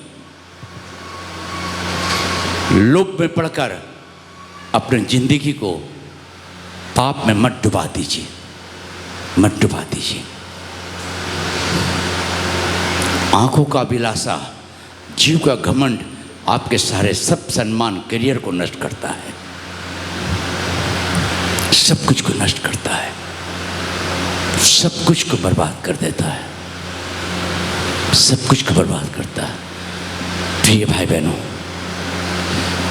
लोभ में पड़कर अपने ज़िंदगी को पाप में मत डुबा दीजिए, मत डुबा दीजिए। आंखों का अभिलाषा, जीव का घमंड आपके सारे सब सम्मान, करियर को नष्ट करता है, सब कुछ को नष्ट करता है, सब कुछ को बर्बाद कर देता है, सब कुछ को बर्बाद करता है। प्रिय भाई बहनों,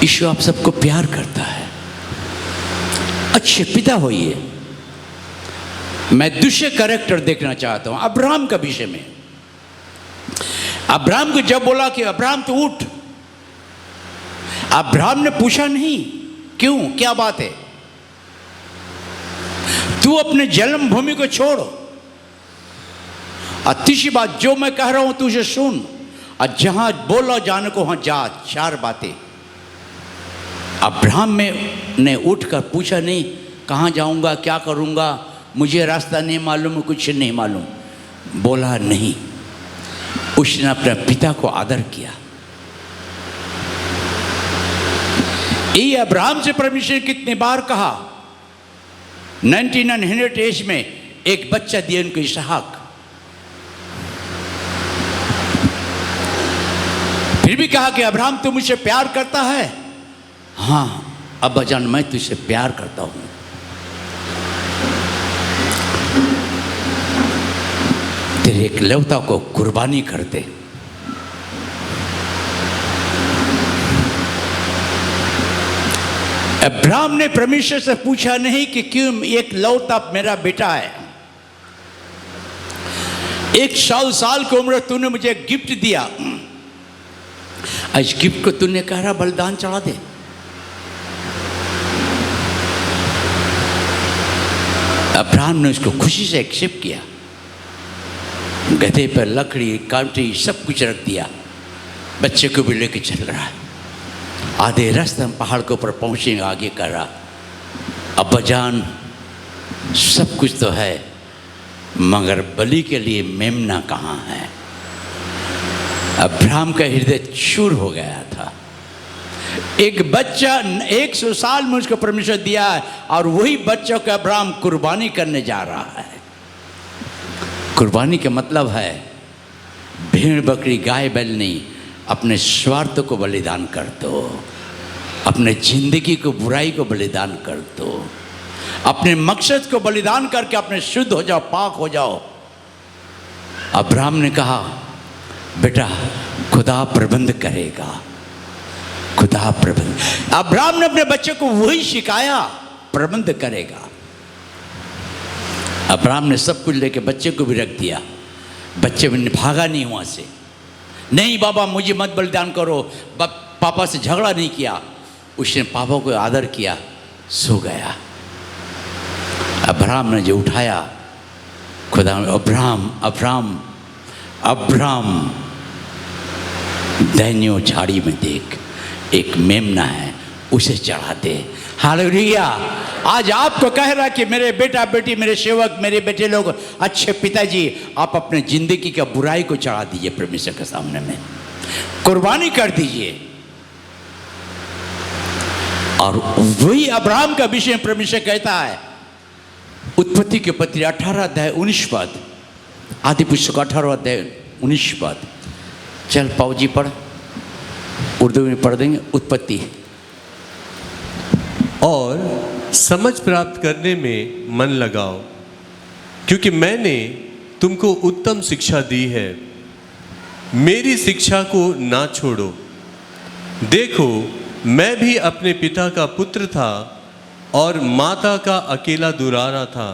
ईश्वर आप सबको प्यार करता है। अच्छे पिता होइए। मैं दूसरे कैरेक्टर देखना चाहता हूं अब्राहम का विषय में। अब्राहम को जब बोला कि अब्राहम तो उठ, अब्राहम ने पूछा नहीं क्यों, क्या बात है, तू अपने जन्मभूमि को छोड़, और तीसरी बात जो मैं कह रहा हूं तुझे सुन, और जहां बोला जाने को वहां जा। चार बातें। अब्राहम ने उठकर पूछा नहीं कहाँ जाऊंगा, क्या करूंगा, मुझे रास्ता नहीं मालूम, कुछ नहीं मालूम, बोला नहीं। उसने अपने पिता को आदर किया। ये अब्राहम से परमेश्वर कितने बार कहा। 1900 एज में एक बच्चा दिया उनको, इसहाक। फिर भी कहा कि अब्राहम तू मुझसे प्यार करता है? हाँ अब्बा जान मैं तुझसे प्यार करता हूं। तेरे एकलौता को कुर्बानी कर दे। अब्राहम ने परमेश्वर से पूछा नहीं कि क्यों एकलौता मेरा बेटा है। 100 साल की उम्र तूने मुझे गिफ्ट दिया, इस गिफ्ट को तूने कह रहा बलिदान चढ़ा दे। अब्राहम ने उसको खुशी से एक्सेप्ट किया। गधे पर लकड़ी कांटी सब कुछ रख दिया, बच्चे को भी लेके चल रहा है। आधे रास्ते हम पहाड़ के ऊपर पहुँचेंगे, आगे कर रहा अब्बा जान सब कुछ तो है मगर बलि के लिए मेमना कहाँ है। अब्राहम का हृदय चूर हो गया था। एक बच्चा 100 साल में उसको परमेश्वर दिया है और वही बच्चों को अब्राहम कुर्बानी करने जा रहा है। कुर्बानी का मतलब है भेड़ बकरी गाय बैल नहीं, अपने स्वार्थ को बलिदान कर दो, अपने जिंदगी को बुराई को बलिदान कर दो, अपने मकसद को बलिदान करके अपने शुद्ध हो जाओ, पाक हो जाओ। अब्राहम ने कहा बेटा खुदा प्रबंध करेगा, खुदा प्रबंध। अब्राहम ने अपने बच्चे को वही सिखाया, प्रबंध करेगा। अब्राहम ने सब कुछ लेके बच्चे को भी रख दिया। बच्चे ने भागा नहीं वहाँ से, नहीं बाबा मुझे मत बलिदान करो, पापा से झगड़ा नहीं किया। उसने पापा को आदर किया, सो गया। अब्राहम ने जो उठाया, खुदा अब्राहम अब्राहम अब्राहम दैनियों झाड़ी में देख एक मेमना है, उसे चढ़ा दे। हालेलुया। आज आपको कह रहा कि मेरे बेटा बेटी, मेरे सेवक, मेरे बेटे लोग, अच्छे पिताजी, आप अपने जिंदगी का बुराई को चढ़ा दीजिए परमेश्वर के सामने में, कुर्बानी कर दीजिए। और वही अब्राहम का विषय परमेश्वर कहता है उत्पत्ति के पत्री 18 अध्याय 19 पद, आदि पुस्तक 18 अध्याय 19 पद। चल पाऊ जी पढ़, उर्दू में पढ़ देंगे। उत्पत्ति। और समझ प्राप्त करने में मन लगाओ, क्योंकि मैंने तुमको उत्तम शिक्षा दी है। मेरी शिक्षा को ना छोड़ो। देखो, मैं भी अपने पिता का पुत्र था और माता का अकेला दुरारा था,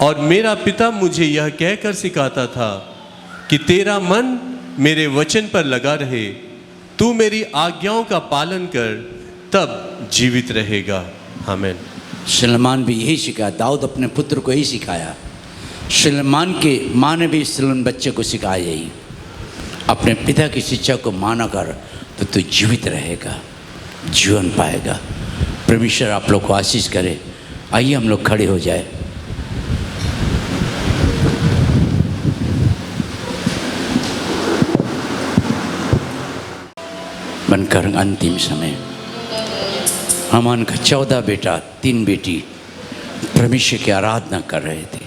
और मेरा पिता मुझे यह कहकर सिखाता था कि तेरा मन मेरे वचन पर लगा रहे, तू मेरी आज्ञाओं का पालन कर, तब जीवित रहेगा। आमीन। सुलेमान भी यही सिखाया, दाऊद अपने पुत्र को यही सिखाया। सुलेमान के माँ ने भी सुलेमान बच्चे को सिखाया यही, अपने पिता की शिक्षा को माना कर तो तू जीवित रहेगा, जीवन पाएगा। परमेश्वर आप लोग को आशीष करे। आइए हम लोग खड़े हो जाए। बनकर अंतिम समय हमान का 14 बेटा 3 बेटी परमेश्वर की आराधना कर रहे थे।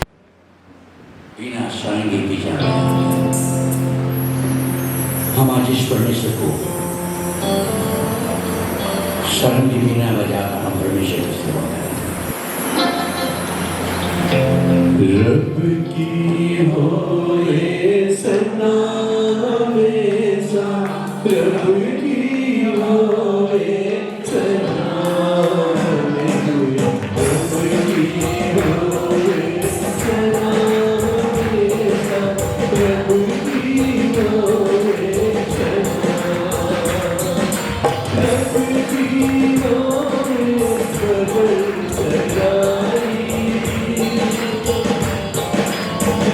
बिना सारंगी बजाए हम आज इस परमेश्वर को सारंगी बिना बजाकर हम परमेश्वर को सेवा करेंगे। रब की होए सना हमेशा, रब की होए सना हमेशा, रब की होए सना हमेशा, रब की होए सना, रब की होए सबर सजाई,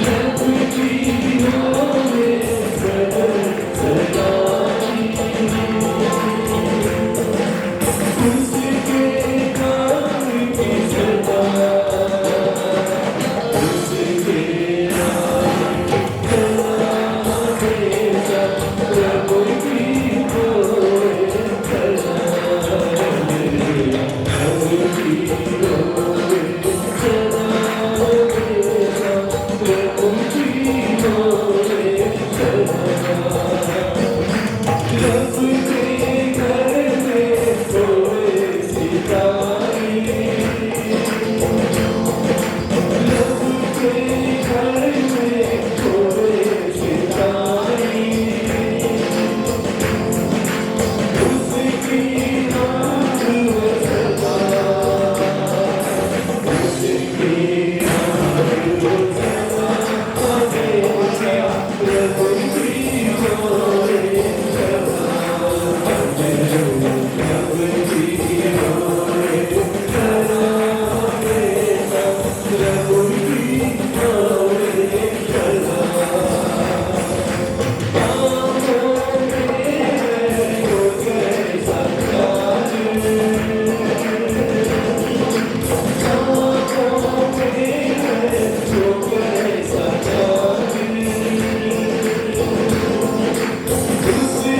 रब की होए सबर सजाई, उसके नाम की सदा, उसके नाम की सदा हमेशा, रब की होए सदा, रब की होए सदा हमेशा, रब की होए सदा। रब के घर में सोए सितारे, रब के घर में सोए सितारे, उसकी नाम सदा, उसकी नाम सदा हमेशा, रब की होए सदा, रब की होए सदा हमेशा, रब की होए सदा। उसकी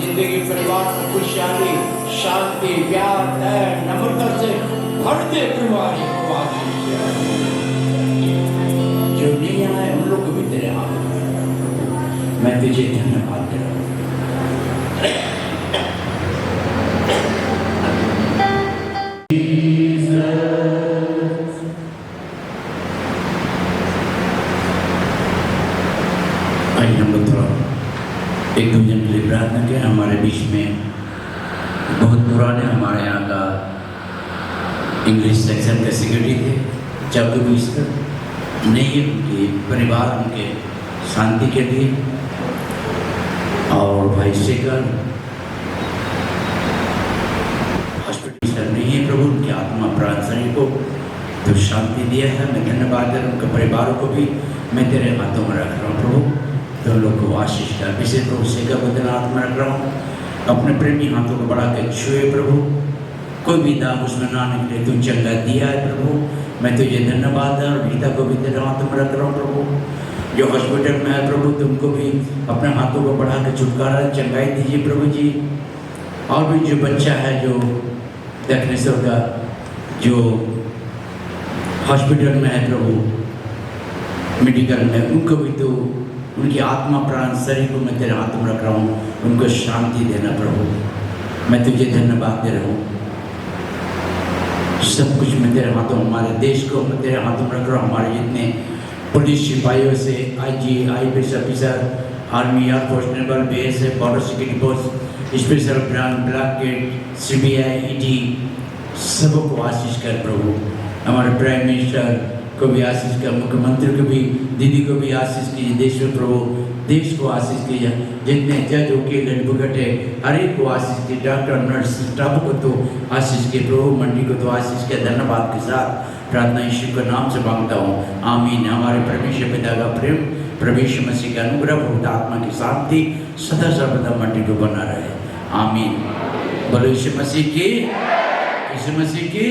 जिंदगी परिवार में खुशहाली शांति प्यार दया नम्रता से भर दे तुम्हारी जो नहीं आए उन लोग को भी तेरे हाथ में मैं तुझे धन्यवाद दे रहा हूँ। आइए हम लोग थोड़ा एक दूसरे के लिए प्रार्थना करें। हमारे बीच में बहुत पुराने हमारे यहाँ का इंग्लिश सेक्शन के सेक्रेटरी थे जब नहीं उनके परिवार उनके शांति के लिए और भाई शेखर हॉस्पिटल सर नहीं है प्रभु उनकी आत्मा प्राण शरीर को तो शांति दिया है। मैं धन्यवाद दे रहा हूँ उनके परिवारों को भी मैं तेरे हाथों में रख रहा हूँ प्रभु तो लोग को आशीष कर विशेष प्रभु शेखर को तेरे हाथ में रख रहा हूँ अपने प्रेमी हाथों को बढ़ा के छुए प्रभु कोई भी दाग उसमें ना निकले तू चंगा दिया है प्रभु मैं तुझे धन्यवाद है और गीता को भी तेरे हाथों में रख रहा हूँ प्रभु जो हॉस्पिटल में है प्रभु तुमको भी अपने हाथों को बढ़ा के छुटकारा चंगाई दीजिए प्रभु जी। और भी जो बच्चा है जो देखने से होगा जो हॉस्पिटल में है प्रभु मेडिकल में उनको भी तो उनकी आत्मा प्राण शरीर को मैं तेरे हाथों में रख रहा हूँ उनको शांति देना प्रभु मैं तुझे धन्यवाद दे रहा हूँ। सब कुछ मैं तेरे हाथों, हमारे देश को मैं तेरे हाथों में रख रहा हूँ। हमारे जितने पुलिस सिपाहियों से IG, IPS officer, army, air force, naval, BSF, border security force, special branch, black cat, CBI, ED, सबको आशीष कर प्रभु। हमारे प्राइम मिनिस्टर को भी आशीष कर, मुख्यमंत्री को भी, दीदी को भी आशीष कीजिए। देश में प्रभु, देश को आशीष कीजिए। जितने जज, वकील, एडवोकेट है, हर एक को आशीष कीजिए। डॉक्टर, नर्स, स्टाफ को तो आशीष के प्रभु, मंडी को तो आशीष के। धन्यवाद के साथ प्रार्थना यीशु के नाम से मांगता हूँ, आमीन। हमारे परमेश्वर पिता का प्रेम, प्रभु यीशु मसीह का अनुग्रह, पवित्र आत्मा की शांति सदा सर्वदा मंडी को बना रहे, आमीन। बोलो यीशु मसीह की, यीशु मसीह की।